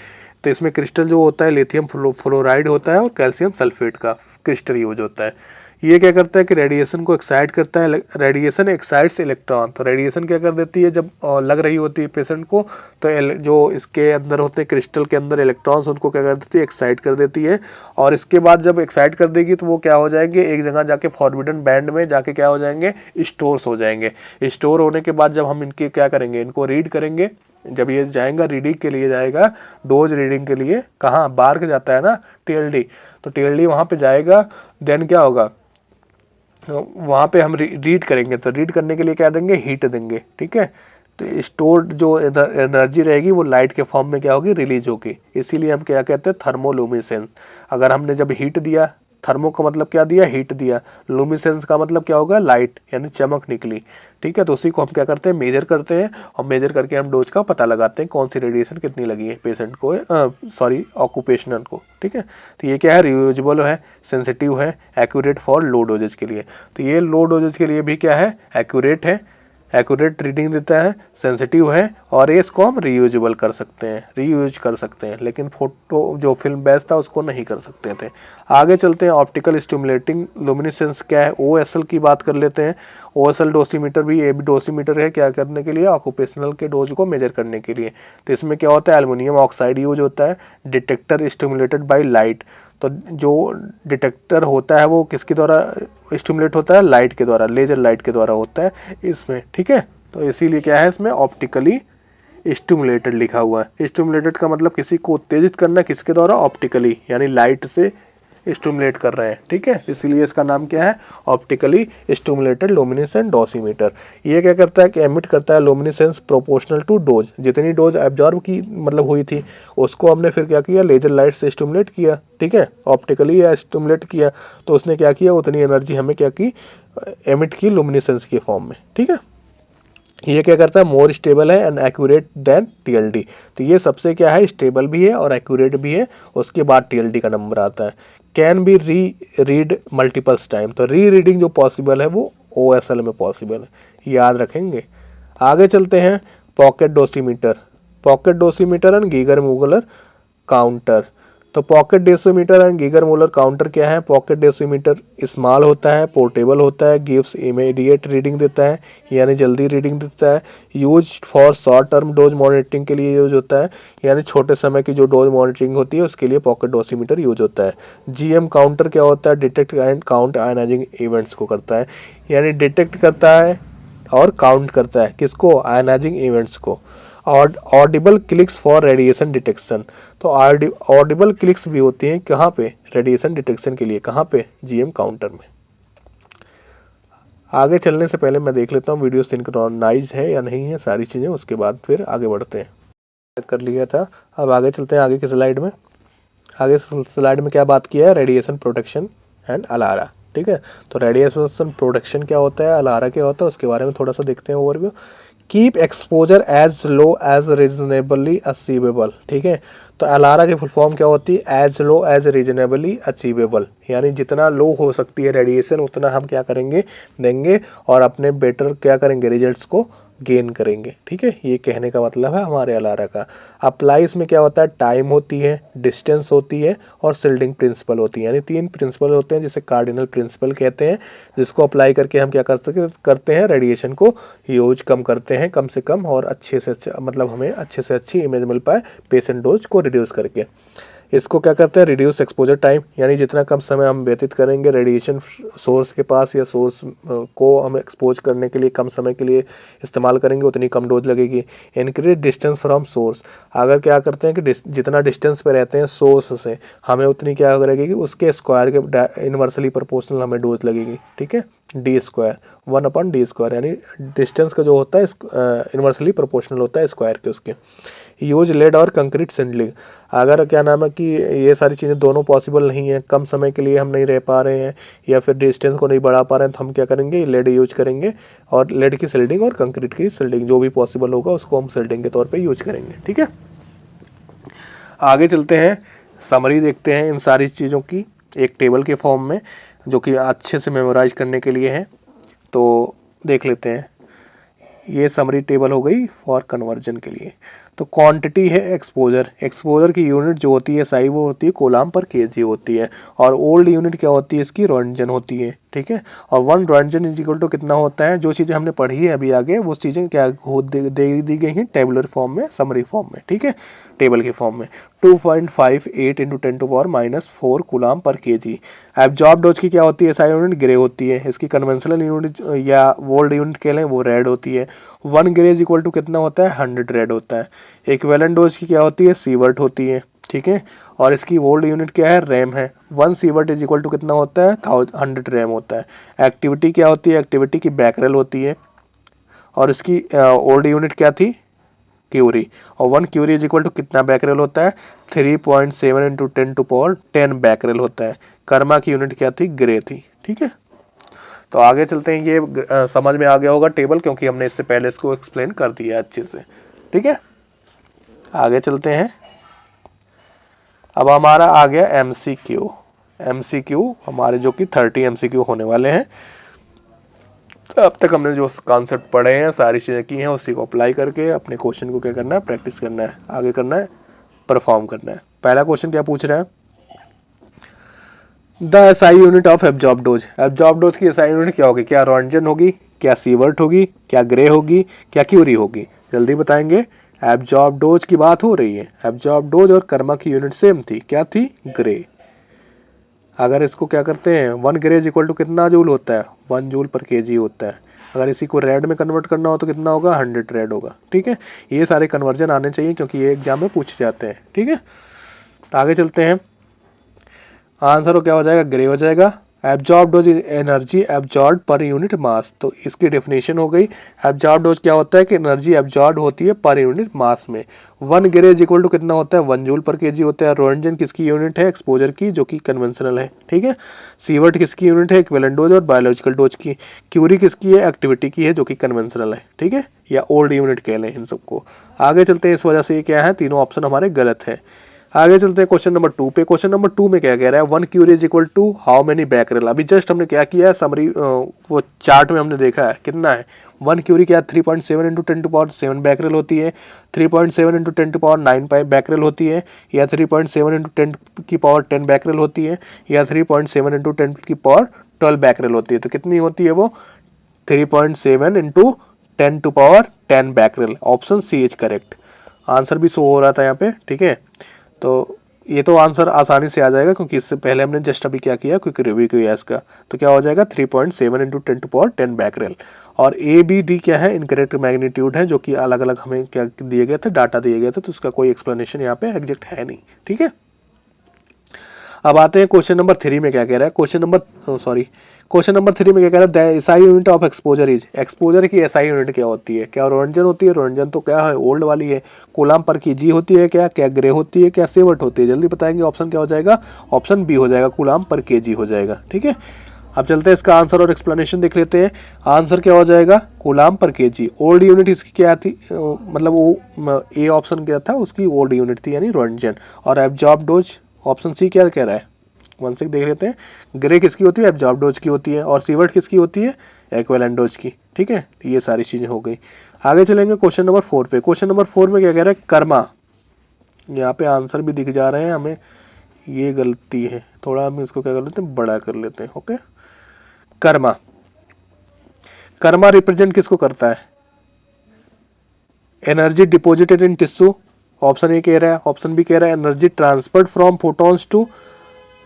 तो इसमें क्रिस्टल जो होता है लिथियम फ्लोराइड होता है और कैल्शियम सल्फेट का क्रिस्टल यूज होता है। ये क्या करता है कि रेडिएशन को एक्साइट करता है, रेडिएशन एक्साइट्स इलेक्ट्रॉन। तो रेडिएशन क्या कर देती है, जब लग रही होती है पेशेंट को, तो जो इसके अंदर होते हैं क्रिस्टल के अंदर इलेक्ट्रॉन्स, उनको क्या कर देती है, एक्साइट कर देती है। और इसके बाद जब एक्साइट कर देगी तो वो क्या हो जाएंगे, एक जगह जाके फॉरबिडन बैंड में जाके क्या हो जाएंगे, स्टोर्स हो जाएंगे। स्टोर होने के बाद जब हम इनके क्या करेंगे, इनको रीड करेंगे, जब ये जाएगा रीडिंग के लिए, जाएगा डोज रीडिंग के लिए, कहाँ बार्क जाता है ना टीएलडी, तो टीएलडी वहाँ पे जाएगा। देन क्या होगा, वहाँ पे हम रीड करेंगे, तो रीड करने के लिए क्या देंगे, हीट देंगे, ठीक है। तो स्टोर्ड जो एनर्जी रहेगी वो लाइट के फॉर्म में क्या होगी, रिलीज होगी। इसीलिए हम क्या कहते हैं, थर्मोलुमिनेसेंस। अगर हमने जब हीट दिया, थर्मो का मतलब क्या दिया, हीट दिया, लुमिनेसेंस का मतलब क्या होगा, लाइट, यानी चमक निकली, ठीक है। तो उसी को हम क्या करते हैं, मेजर करते हैं, और मेजर करके हम डोज का पता लगाते हैं, कौन सी रेडिएशन कितनी लगी है पेशेंट को, ऑक्यूपेशनल को, ठीक है। तो ये क्या है, रियूजेबल है, सेंसिटिव है, एक्यूरेट फॉर लो डोजेज के लिए। तो ये लो डोजेज के लिए भी क्या है, एक्यूरेट है, एक्यूरेट रीडिंग देता है, सेंसिटिव है, और ये इसको हम रीयूजेबल कर सकते हैं, रीयूज कर सकते हैं। लेकिन फोटो जो फिल्म बैच था उसको नहीं कर सकते थे। आगे चलते हैं, ऑप्टिकल स्टिमुलेटिंग लुमिनेसेंस क्या है, ओएसएल की बात कर लेते हैं। ओएसएल डोसीमीटर भी, ये भी डोसीमीटर है, क्या करने के लिए, ऑक्यूपेशनल के डोज को मेजर करने के लिए। तो इसमें क्या होता है, एल्युमिनियम ऑक्साइड यूज होता है। डिटेक्टर स्टिमुलेटेड बाय लाइट, तो जो डिटेक्टर होता है वो किसके द्वारा स्टिमुलेट होता है, लाइट के द्वारा, लेजर लाइट के द्वारा होता है इसमें, ठीक है। तो इसीलिए क्या है, इसमें ऑप्टिकली स्टिमुलेटेड लिखा हुआ है। स्टिमुलेटेड का मतलब किसी को उत्तेजित करना, किसके द्वारा, ऑप्टिकली, यानी लाइट से स्टिमुलेट कर रहे हैं, ठीक है। इसीलिए इसका नाम क्या है, ऑप्टिकली स्टिमुलेटेड लुमिनेसेंट डोसीमीटर। ये क्या करता है कि एमिट करता है लुमिनेसेंस प्रोपोर्शनल टू डोज, जितनी डोज एब्जॉर्ब की मतलब हुई थी उसको हमने फिर क्या किया, लेजर लाइट से स्टिमुलेट किया, ठीक है, ऑप्टिकली या स्टिमुलेट किया, तो उसने क्या किया, उतनी एनर्जी हमें क्या की, एमिट की लुमिनेसेंस के फॉर्म में, ठीक है। ये क्या करता है, मोर स्टेबल है एंड एक्यूरेट देन टीएलडी। तो ये सबसे क्या है, स्टेबल भी है और एक्यूरेट भी है, उसके बाद टीएलडी का नंबर आता है। Can be read multiples time, तो री रीडिंग जो पॉसिबल है वो ओएसएल में पॉसिबल है, याद रखेंगे। आगे चलते हैं, pocket dosimeter and Geiger Muller counter. तो pocket dosimeter and Geiger Muller counter क्या है, पॉकेट डेसीमीटर स्मॉल होता है, पोर्टेबल होता है, गिव्स इमीडिएट रीडिंग देता है, यानी जल्दी रीडिंग देता है। Use for short term dose monitoring के लिए यूज होता है, यानी छोटे समय की जो डोज मॉनिटरिंग होती है उसके लिए पॉकेट डोसीमीटर यूज होता है। जीएम काउंटर क्या होता है, detect and count ionising events को करता है, यानी डिटेक्ट करता है और काउंट करता है, किसको, आयनाइजिंग इवेंट्स को। और Audible clicks for radiation detection, तो ऑडिबल क्लिक्स भी होती हैं कहाँ पे, रेडिएशन डिटेक्शन के लिए, कहाँ पे, जीएम काउंटर में। आगे चलने से पहले मैं देख लेता हूँ वीडियो सिंक्रोनाइज है या नहीं है, सारी चीज़ें, उसके बाद फिर आगे बढ़ते हैं। कर लिया था, अब आगे चलते हैं आगे की स्लाइड में। आगे स्लाइड में क्या बात किया है, रेडिएशन प्रोटेक्शन एंड अलारा, ठीक है। तो रेडिएशन प्रोटेक्शन क्या होता है, अलारा क्या होता है, उसके बारे में थोड़ा सा देखते हैं overview. Keep exposure as low as reasonably achievable, ठीक है। तो अलारा की फुल फॉर्म क्या होती है, as low as reasonably achievable, यानी जितना लो हो सकती है रेडिएशन उतना हम क्या करेंगे, देंगे, और अपने बेटर क्या करेंगे, रिजल्ट्स को गेन करेंगे, ठीक है। ये कहने का मतलब है हमारे अलारा का। अप्लाई इसमें क्या होता है, टाइम होती है, डिस्टेंस होती है, और शिल्डिंग प्रिंसिपल होती है, यानी 3 प्रिंसिपल होते हैं जिसे कार्डिनल प्रिंसिपल कहते हैं, जिसको अप्लाई करके हम क्या करते हैं, रेडिएशन को यूज कम करते हैं, कम से कम, और अच्छे से अच्छा, मतलब हमें अच्छे से अच्छी इमेज मिल पाए पेशेंट डोज को रिड्यूस करके। इसको क्या करते हैं, रिड्यूस एक्सपोजर टाइम, यानी जितना कम समय हम व्यतीत करेंगे रेडिएशन सोर्स के पास या सोर्स को हम एक्सपोज करने के लिए कम समय के लिए इस्तेमाल करेंगे उतनी कम डोज लगेगी। इंक्रीज डिस्टेंस फ्रॉम सोर्स, अगर क्या करते हैं कि जितना डिस्टेंस पे रहते हैं सोर्स से हमें उतनी क्या लगेगी, उसके स्क्वायर के इनवर्सली प्रोपोर्शनल हमें डोज लगेगी। ठीक है, डी स्क्वायर 1/d², यानी डिस्टेंस का जो होता है इनवर्सली प्रोपोर्शनल होता है स्क्वायर के उसके। यूज लेड और कंक्रीट सिंडलिंग, अगर क्या नाम है कि ये सारी चीज़ें दोनों पॉसिबल नहीं है, कम समय के लिए हम नहीं रह पा रहे हैं या फिर डिस्टेंस को नहीं बढ़ा पा रहे हैं, तो हम क्या करेंगे, लेड यूज करेंगे और लेड की सिल्डिंग और कंक्रीट की सिल्डिंग जो भी पॉसिबल होगा उसको हम सिल्डिंग के तौर पे यूज करेंगे। ठीक है, आगे चलते हैं, समरी देखते हैं इन सारी चीज़ों की एक टेबल के फॉर्म में जो कि अच्छे से मेमोराइज करने के लिए है। तो देख लेते हैं, ये समरी टेबल हो गई फॉर कन्वर्जन के लिए। तो क्वांटिटी है एक्सपोजर, एक्सपोजर की यूनिट जो होती है SI वो होती है कूलाम पर kg होती है, और ओल्ड यूनिट क्या होती है इसकी, रोंटजन होती है। ठीक है, और 1 रोंटजन इज इक्वल टू कितना होता है, जो चीज़ें हमने पढ़ी है अभी आगे वो चीज़ें क्या दे दी गई हैं टेबुलर फॉर्म में, समरी फॉर्म में। ठीक है, टेबल के फॉर्म में 2.58 × 10⁻⁴ कूलाम पर kg। एब्जॉर्ब डोज की क्या होती है, SI यूनिट ग्रे होती है, इसकी कन्वेंशनल यूनिट या वोल्ड यूनिट कह लें वो रेड होती है। 1 ग्रे इज इक्वल टू कितना होता है, 100 रेड होता है। इक्विवेलेंट डोज की क्या होती है, सीवर्ट होती है। ठीक है, और इसकी वोल्ड यूनिट क्या है, रैम है। 1 सीवर्ट इज इक्वल टू कितना होता है, 100 रैम होता है। एक्टिविटी क्या होती है, एक्टिविटी की बैकरेल होती है, और इसकी ओल्ड यूनिट क्या थी, क्यूरी, और 1 क्यूरी इज इक्वल टू कितना बैकरेल होता है, 3.7 × 10⁻10 बैकरेल होता है। कर्मा की यूनिट क्या थी, ग्रे थी। ठीक है, तो आगे चलते हैं, ये समझ में आ गया होगा टेबल क्योंकि हमने इससे पहले इसको एक्सप्लेन कर दिया अच्छे से। ठीक है, आगे चलते हैं, अब हमारा आ गया MCQ हमारे जो कि 30 MCQ होने वाले हैं। तो अब तक हमने जो कॉन्सेप्ट पढ़े हैं सारी चीज़ें की हैं उसी को अप्लाई करके अपने क्वेश्चन को क्या करना है, प्रैक्टिस करना है, आगे करना है, परफॉर्म करना है। पहला क्वेश्चन क्या पूछ रहा है, the SI unit of absorb dose, absorb dose की SI यूनिट क्या होगी, क्या रोंटजन होगी, क्या सीवर्ट होगी, क्या ग्रे होगी, क्या क्यूरी होगी, जल्दी बताएंगे। एब्जॉर्ब डोज की बात हो रही है, एब्जॉर्ब डोज और कर्मा की यूनिट सेम थी, क्या थी, ग्रे। अगर इसको क्या करते हैं, 1 ग्रे इज इक्वल टू कितना जूल होता है, 1 जूल पर kg होता है। अगर इसी को रेड में कन्वर्ट करना हो तो कितना होगा, 100 रेड होगा। ठीक है, ये सारे कन्वर्जन आने चाहिए क्योंकि ये एग्जाम में पूछे जाते हैं। ठीक है, तो आगे चलते हैं, आंसर क्या हो जाएगा, ग्रे हो जाएगा। Absorb dose energy absorb per unit mass, तो इसकी डेफिनेशन हो गई। एब्जॉर्ब डोज क्या होता है कि एनर्जी एब्जॉर्ब होती है पर यूनिट मास में। 1 ग्रे इज इक्वल टू कितना होता है, 1 जूल पर kg होता है। रोंटजन किसकी यूनिट है, एक्सपोजर की, जो कि कन्वेंशनल है। ठीक है, सीवर्ट किसकी यूनिट है, इक्विवेलेंट डोज और बायोलॉजिकल डोज की। क्यूरी किसकी है, एक्टिविटी की है, जो कि कन्वेंशनल है। ठीक है, या ओल्ड यूनिट कह लें इन सबको। आगे चलते हैं, इस वजह से ये क्या है, तीनों ऑप्शन हमारे गलत है। आगे चलते हैं क्वेश्चन नंबर 2 पे। क्वेश्चन नंबर 2 में क्या कह रहा है, 1 curie is equal to how many becquerel. अभी जस्ट हमने क्या किया है, समरी वो चार्ट में हमने देखा है कितना है, 1 क्यूरी क्या 3.7 × 10⁻7 बैकरेल होती है, 3.7 × 10⁻9 बैकरेल होती है, या 3.7 × 10⁻10 बैकरेल होती है, या 3.7 × 10⁻12 बैकरेल होती है। तो कितनी होती है वो, 3.7 × 10⁻10 becquerel. Option C is correct. Answer भी शो हो रहा था यहाँ पे। ठीक है, तो ये तो आंसर आसानी से आ जाएगा क्योंकि इससे पहले हमने जस्ट अभी क्या किया, क्विक रिव्यू किया इसका। तो क्या हो जाएगा, 3.7 × 10⁻10 बैकरेल। और ABD क्या है, इनकरेक्ट मैग्नीट्यूड है, जो कि अलग अलग हमें क्या दिए गए थे, डाटा दिए गए थे, तो उसका कोई एक्सप्लेनेशन यहाँ पे एग्जैक्ट है नहीं। ठीक है, अब आते हैं क्वेश्चन नंबर 3 में क्या कह रहा है। क्वेश्चन नंबर 3 में क्या कह रहा है, the SI unit of exposure is, exposure की SI यूनिट क्या होती है, क्या रोंटजन होती है, रोंटजन तो क्या है, ओल्ड वाली है। कूलाम पर kg होती है क्या ग्रे होती है, क्या सीवर्ट होती है, जल्दी बताएंगे। ऑप्शन क्या हो जाएगा, ऑप्शन बी हो जाएगा, कूलाम पर kg हो जाएगा। ठीक है, अब चलते हैं इसका आंसर और एक्सप्लेनेशन देख लेते हैं। आंसर क्या हो जाएगा, कूलाम पर kg। ओल्ड यूनिट इसकी क्या थी, मतलब वो ए ऑप्शन क्या था, उसकी ओल्ड यूनिट थी यानी रोंटजन। और एब्जॉर्ब डोज ऑप्शन सी क्या कह रहा है, वन से देख लेते हैं। ग्रे किसकी होती है, एब्जॉर्ब डोज की होती है, और सीवर्ट किसकी होती है, इक्विवेलेंट डोज की। ठीक है, तो ये सारी चीज़ें हो गई। आगे चलेंगे क्वेश्चन नंबर 4 पे। क्वेश्चन नंबर 4 में क्या कह रहा है, कर्मा। यहाँ पे आंसर भी दिख जा रहे हैं हमें, ये गलती है, थोड़ा हम इसको क्या कर लेते हैं, बड़ा कर लेते हैं। ओके, कर्मा, कर्मा रिप्रेजेंट किसको करता है, energy deposited in tissue, option A कह रहा है, ऑप्शन बी कह रहा है energy transferred from photons two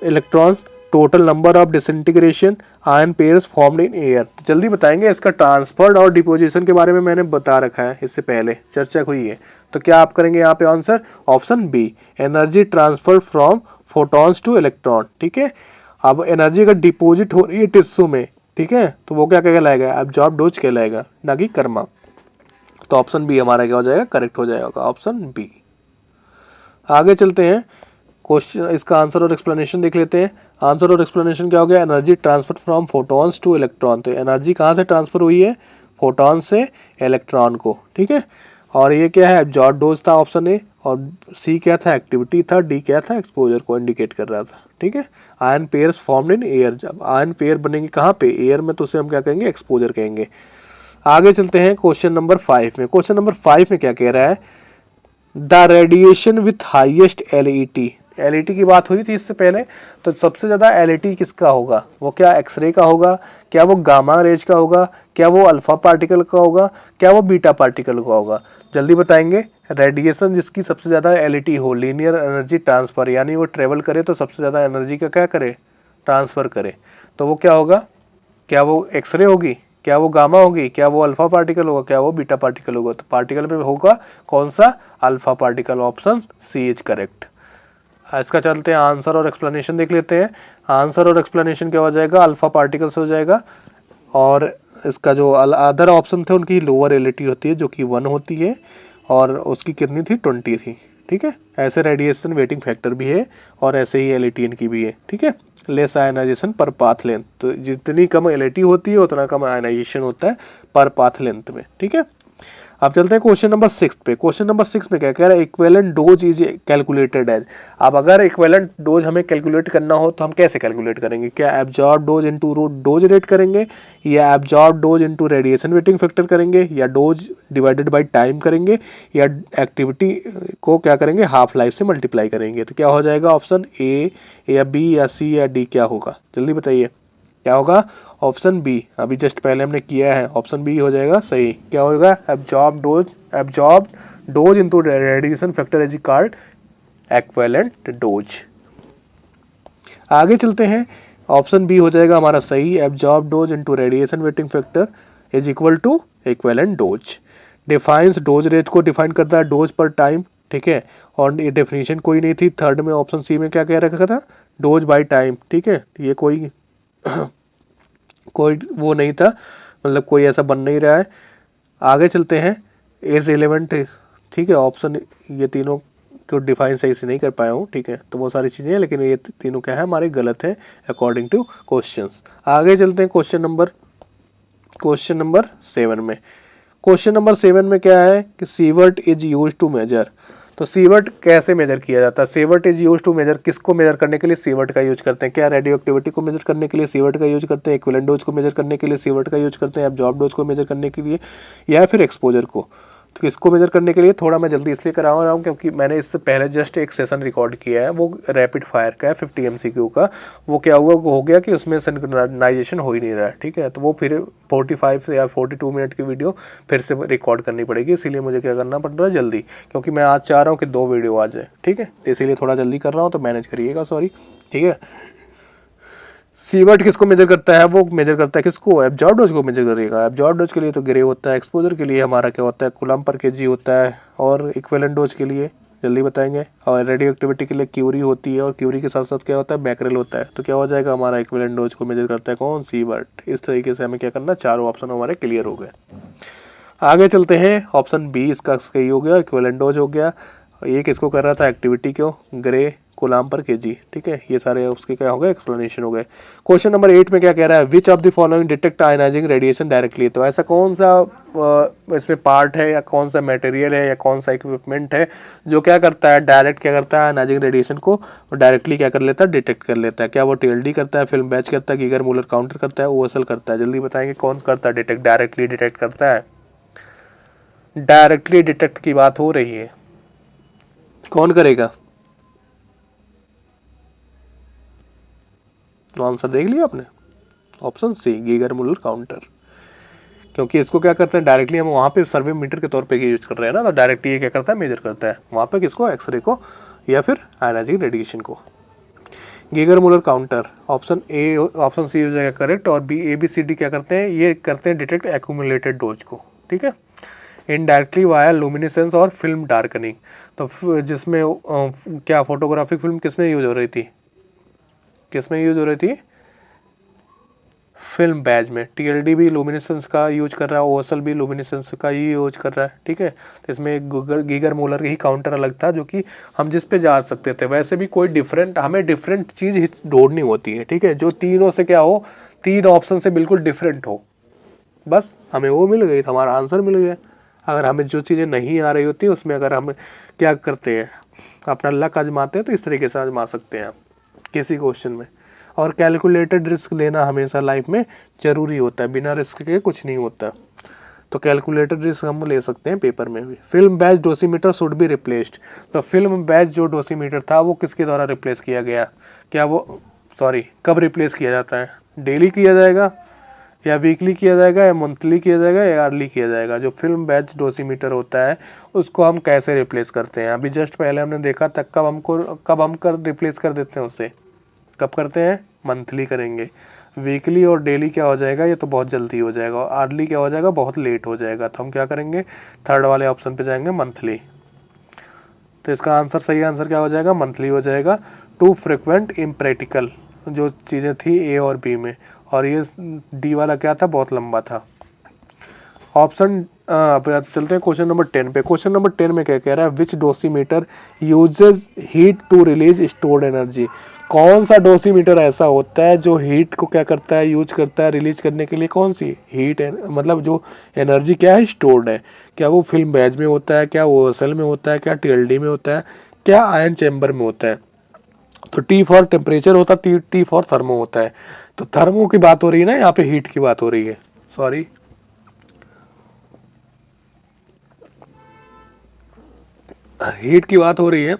electrons, total number of disintegration ion pairs formed in air. जल्दी बताएंगे, इसका ट्रांसफर्ड और डिपोजिशन के बारे में मैंने बता रखा है, इससे पहले चर्चा हुई है। तो क्या आप करेंगे यहाँ पे answer option B, energy transfer from photons to electron. ठीक है, अब एनर्जी अगर डिपोजिट हो रही है टिश्यू में, ठीक है, तो वो क्या कहलाएगा, एब्जॉर्ब डोज कहलाएगा, ना कि कर्मा। तो ऑप्शन बी हमारा क्या हो जाएगा, करेक्ट हो जाएगा, ऑप्शन बी। आगे चलते हैं, क्वेश्चन इसका आंसर और एक्सप्लेनेशन देख लेते हैं। आंसर और एक्सप्लेनेशन क्या हो गया, energy transfer from photons to electron. तो एनर्जी कहाँ से ट्रांसफर हुई है, फोटॉन से इलेक्ट्रॉन को। ठीक है, और ये क्या है, एब्जॉर्ब डोज था ऑप्शन ए, और सी क्या था, एक्टिविटी था, डी क्या था, एक्सपोजर को इंडिकेट कर रहा था। ठीक है, ion pairs formed in air, जब आयन पेयर बनेंगे कहाँ पे, एयर में, तो उसे हम क्या कहेंगे, एक्सपोजर कहेंगे। आगे चलते हैं क्वेश्चन नंबर 5 में। क्वेश्चन नंबर 5 में क्या कह रहा है, the radiation with highest LET. LET की बात हुई थी इससे पहले, तो सबसे ज़्यादा एलईटी किसका होगा, वो क्या एक्सरे का होगा, क्या वो गामा रेज का होगा, क्या वो अल्फा पार्टिकल का होगा, क्या वो बीटा पार्टिकल का होगा। जल्दी बताएंगे, रेडिएशन जिसकी सबसे ज़्यादा एलईटी हो, लीनियर एनर्जी ट्रांसफ़र, यानी वो ट्रेवल करे तो सबसे ज़्यादा एनर्जी का क्या करे, ट्रांसफ़र करे, तो वो क्या होगा, क्या वो एक्सरे होगी, क्या वो गामा होगी, क्या वो अल्फा पार्टिकल होगा, क्या वो बीटा पार्टिकल होगा। तो पार्टिकल में होगा कौन सा, alpha particle, option C is correct. इसका चलते हैं आंसर और एक्सप्लेनेशन देख लेते हैं। आंसर और एक्सप्लेनेशन क्या हो जाएगा, अल्फा पार्टिकल से हो जाएगा, और इसका जो अदर ऑप्शन थे उनकी लोअर एलईटी होती है जो कि 1 होती है, और उसकी कितनी थी, 20 थी। ठीक है, ऐसे रेडिएशन वेटिंग फैक्टर भी है, और ऐसे ही एलईटी इनकी भी है। ठीक है, लेस आयनाइजेशन पर पाथ लेंथ, तो जितनी कम एलईटी होती है उतना कम आयनाइजेशन होता है पर पाथ लेंथ में। ठीक है, अब चलते हैं क्वेश्चन नंबर 6 पे। क्वेश्चन नंबर 6 में क्या कह रहा है, equivalent dose is calculated as. अब अगर इक्विवेलेंट डोज हमें कैलकुलेट करना हो तो हम कैसे कैलकुलेट करेंगे, क्या absorb dose into dose rate करेंगे, या absorb dose into radiation weighting factor करेंगे, या डोज डिवाइडेड बाय टाइम करेंगे, या एक्टिविटी को क्या करेंगे, हाफ लाइफ से मल्टीप्लाई करेंगे। तो क्या हो जाएगा, ऑप्शन ए या बी या सी या डी क्या होगा, जल्दी बताइए क्या होगा, ऑप्शन बी। अभी जस्ट पहले हमने किया है, ऑप्शन बी हो जाएगा सही। क्या होगा, absorb dose into radiation factor is called equivalent dose. आगे चलते हैं, ऑप्शन बी हो जाएगा हमारा सही, absorb dose into radiation weighting factor is equal to equivalent dose. Defines dose rate को डिफाइन करता है डोज पर टाइम। ठीक है, और ये डेफिनेशन कोई नहीं थी थर्ड में, ऑप्शन सी में क्या कह रखा था, डोज बाय टाइम। ठीक है, ये कोई वो नहीं था, मतलब कोई ऐसा बन नहीं रहा है। आगे चलते हैं, इररिलेवेंट। ठीक है, ऑप्शन ये तीनों को डिफाइन सही से नहीं कर पाया हूँ। ठीक है, तो वो सारी चीज़ें हैं, लेकिन ये तीनों क्या है, हमारे गलत हैं अकॉर्डिंग टू क्वेश्चंस। आगे चलते हैं क्वेश्चन नंबर 7 में। क्वेश्चन नंबर 7 में क्या है कि sievert is use to measure. तो सीवर्ट कैसे मेजर किया जाता है, sievert is use to measure, किसको मेजर करने के लिए सीवर्ट का यूज करते हैं, क्या रेडियो एक्टिविटी को मेजर करने के लिए सीवर्ट का यूज करते हैं, इक्विवेलेंट डोज को मेजर करने के लिए सीवर्ट का यूज करते हैं, एब्जॉर्ब डोज को मेजर करने के लिए, या फिर एक्सपोजर को। तो किसको मेजर करने के लिए, थोड़ा मैं जल्दी इसलिए करा रहा हूँ क्योंकि मैंने इससे पहले जस्ट एक सेशन रिकॉर्ड किया है, वो रैपिड फायर का है 50 MCQ का। वो क्या हुआ, हो गया कि उसमें सिंक्रोनाइजेशन हो ही नहीं रहा है। ठीक है, तो वो फिर 45 या 42 मिनट की वीडियो फिर से रिकॉर्ड करनी पड़ेगी, इसीलिए मुझे क्या करना पड़ रहा है जल्दी, क्योंकि मैं आज चाह रहा हूँ कि 2 वीडियो आ जाए। ठीक है, तो इसीलिए थोड़ा जल्दी कर रहा हूँ, तो मैनेज करिएगा, सॉरी। ठीक है, सीवर्ट किसको मेजर करता है, वो मेजर करता है किसको, एब्जॉर्ब डोज को मेजर करेगा। एब्जॉर्ब डोज के लिए तो ग्रे होता है, एक्सपोजर के लिए हमारा क्या होता है, कूलम पर केजी होता है, और इक्विवेलेंट डोज के लिए जल्दी बताएंगे, और रेडियो एक्टिविटी के लिए क्यूरी होती है, और क्यूरी के साथ साथ क्या होता है, बैकरेल होता है। तो क्या हो जाएगा, हमारा इक्विवेलेंट डोज को मेजर करता है कौन, सीवर्ट। इस तरीके से हमें क्या करना, चारों ऑप्शन हमारे क्लियर हो गए। आगे चलते हैं, ऑप्शन बी इसका सही हो गया, इक्विवेलेंट डोज हो गया। ये किसको कर रहा था, एक्टिविटी क्यों, ग्रे, कूलम पर केजी। ठीक है, ये सारे उसके क्या हो गए, एक्सप्लेनेशन हो गए। क्वेश्चन नंबर 8 में क्या कह रहा है, which of the following detect ionising radiation directly. तो ऐसा कौन सा इसमें पार्ट है, या कौन सा मटेरियल है, या कौन सा इक्विपमेंट है जो क्या करता है, डायरेक्ट क्या करता है, आयनाइजिंग रेडिएशन को डायरेक्टली क्या कर लेता है, डिटेक्ट कर लेता है। क्या वो TLD करता है, फिल्म बैच करता है, गीगर मूलर काउंटर करता है, OSL करता है। जल्दी बताएंगे कौन करता है डिटेक्ट, डायरेक्टली डिटेक्ट करता है। डायरेक्टली डिटेक्ट की बात हो रही है, कौन करेगा, आंसर देख लिया आपने, option C, Geiger Muller counter. क्योंकि इसको क्या करते हैं डायरेक्टली हम वहाँ पे सर्वे मीटर के तौर पे यूज कर रहे हैं ना, तो डायरेक्टली ये क्या करता है मेजर करता है वहाँ पे किसको, एक्सरे को या फिर आयनाइजिंग रेडिएशन को। Geiger Muller counter, option A option C हो जाएगा करेक्ट, और बी ABCD क्या करते हैं, ये करते हैं डिटेक्ट एक्यूमुलेटेड डोज को, ठीक है। इनडायरेक्टली वाया लुमिनेसेंस और फिल्म डार्कनिंग, तो जिसमें क्या फोटोग्राफिक फिल्म किसमें यूज हो रही थी, किसमें यूज हो रही थी, फिल्म बैच में। TLD भी लुमिनेसेंस का यूज कर रहा है, OSL भी लुमिनेसेंस का ही यूज कर रहा है, ठीक है। तो इसमें एक गीगर मूलर ही काउंटर अलग था जो कि हम जिस पे जा सकते थे, वैसे भी कोई डिफरेंट, हमें डिफरेंट चीज़ ढूंढनी होती है, ठीक है, जो तीनों से क्या हो, 3 ऑप्शन से बिल्कुल डिफरेंट हो, बस हमें वो मिल गई, हमारा आंसर मिल गया। अगर हमें जो चीज़ें नहीं आ रही होती उसमें अगर हम क्या करते हैं, अपना लक आजमाते हैं, तो इस तरीके से आजमा सकते हैं आप किसी क्वेश्चन में। और कैलकुलेटेड रिस्क लेना हमेशा लाइफ में ज़रूरी होता है, बिना रिस्क के कुछ नहीं होता, तो कैलकुलेटेड रिस्क हम ले सकते हैं पेपर में भी। Film badge dosimeter should be replaced, तो फिल्म बैच जो डोसीमीटर था वो किसके द्वारा रिप्लेस किया गया, क्या वो कब रिप्लेस किया जाता है, डेली किया जाएगा या वीकली किया जाएगा या मंथली किया जाएगा या ईयरली किया जाएगा। जो फिल्म बैच डोसीमीटर होता है उसको हम कैसे रिप्लेस करते हैं, अभी जस्ट पहले हमने देखा था, कब हम रिप्लेस कर देते हैं उससे, कब करते हैं, मंथली करेंगे। वीकली और डेली क्या हो जाएगा, ये तो बहुत जल्दी हो जाएगा, और आर्ली क्या हो जाएगा, बहुत लेट हो जाएगा, तो हम क्या करेंगे, थर्ड वाले ऑप्शन पे जाएंगे, मंथली। तो इसका आंसर, सही आंसर क्या हो जाएगा, मंथली हो जाएगा। टू फ्रिक्वेंट इम्प्रैक्टिकल जो चीज़ें थी A और B में, और ये D वाला क्या था, बहुत लंबा था। ऑप्शन चलते हैं क्वेश्चन नंबर 10 पे। क्वेश्चन नंबर 10 में क्या कह रहा है, which dosimeter uses heat to release stored energy, कौन सा डोसीमीटर ऐसा होता है जो हीट को क्या करता है, यूज करता है रिलीज करने के लिए, कौन सी हीट है, मतलब जो एनर्जी क्या है स्टोर्ड है, क्या वो फिल्म बैच में होता है, क्या OSL में होता है, क्या TLD में होता है, क्या आयन चैम्बर में होता है। तो T फॉर टेम्परेचर होता है, T फॉर थर्मो होता है, तो थर्मो की बात हो रही है ना, यहाँ पे हीट की बात हो रही है, सॉरी हीट की बात हो रही है,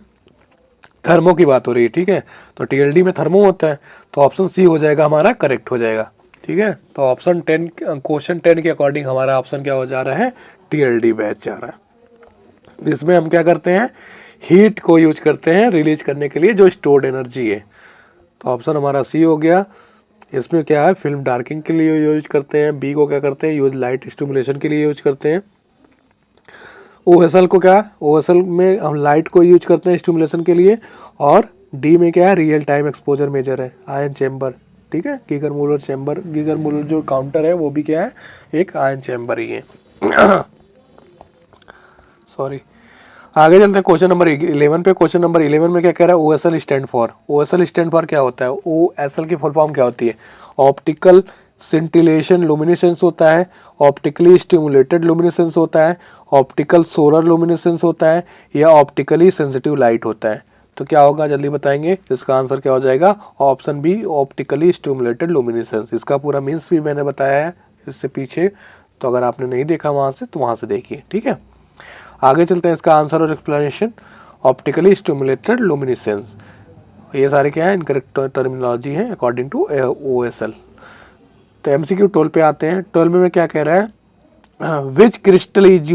थर्मो की बात हो रही है, ठीक है। तो TLD में थर्मो होता है, तो ऑप्शन सी हो जाएगा हमारा, करेक्ट हो जाएगा, ठीक है। तो ऑप्शन 10, क्वेश्चन 10 के अकॉर्डिंग हमारा ऑप्शन क्या हो जा रहा है, TLD बैच जा रहा है, जिसमें हम क्या करते हैं, हीट को यूज करते हैं रिलीज करने के लिए जो स्टोर्ड एनर्जी है। तो ऑप्शन हमारा सी हो गया। इसमें क्या है, फिल्म डार्किंग के लिए यूज करते हैं, बी को क्या करते हैं, यूज लाइट स्टिमुलेशन के लिए यूज करते हैं। OSL को क्या, OSL में हम लाइट को यूज करते हैं स्टिमुलेशन के लिए, और डी में क्या है, रियल टाइम एक्सपोजर मेजर है, आयन चैम्बर, ठीक है। Geiger Muller chamber, Geiger Muller जो काउंटर है वो भी क्या है, एक आयन चैम्बर ही है। सॉरी, आगे चलते हैं क्वेश्चन नंबर 11 पे। क्वेश्चन नंबर 11 में क्या कह रहा है, OSL stand for, OSL stand for क्या होता है, OSL की फुल फॉर्म क्या होती है, ऑप्टिकल सिंटिलेशन लुमिनेसेंस होता है, ऑप्टिकली स्टिमुलेटेड लुमिनेसेंस होता है, ऑप्टिकल सोलर लुमिनेसेंस होता है, या ऑप्टिकली सेंसिटिव लाइट होता है। तो क्या होगा, जल्दी बताएंगे, इसका आंसर क्या हो जाएगा, option B, optically stimulated luminescence. इसका पूरा मीन्स भी मैंने बताया है इससे पीछे, तो अगर आपने नहीं देखा वहाँ से तो वहाँ से देखिए, ठीक है। आगे चलते हैं, इसका आंसर और एक्सप्लेनेशन, ऑप्टिकली स्टिमुलेटेड लुमिनेसेंस, ये सारे क्या है, इनकरेक्ट टर्मिनोलॉजी है अकॉर्डिंग टू OSL। तो MCQ 12 पे आते हैं। 12 में क्या कह रहा है, which crystal is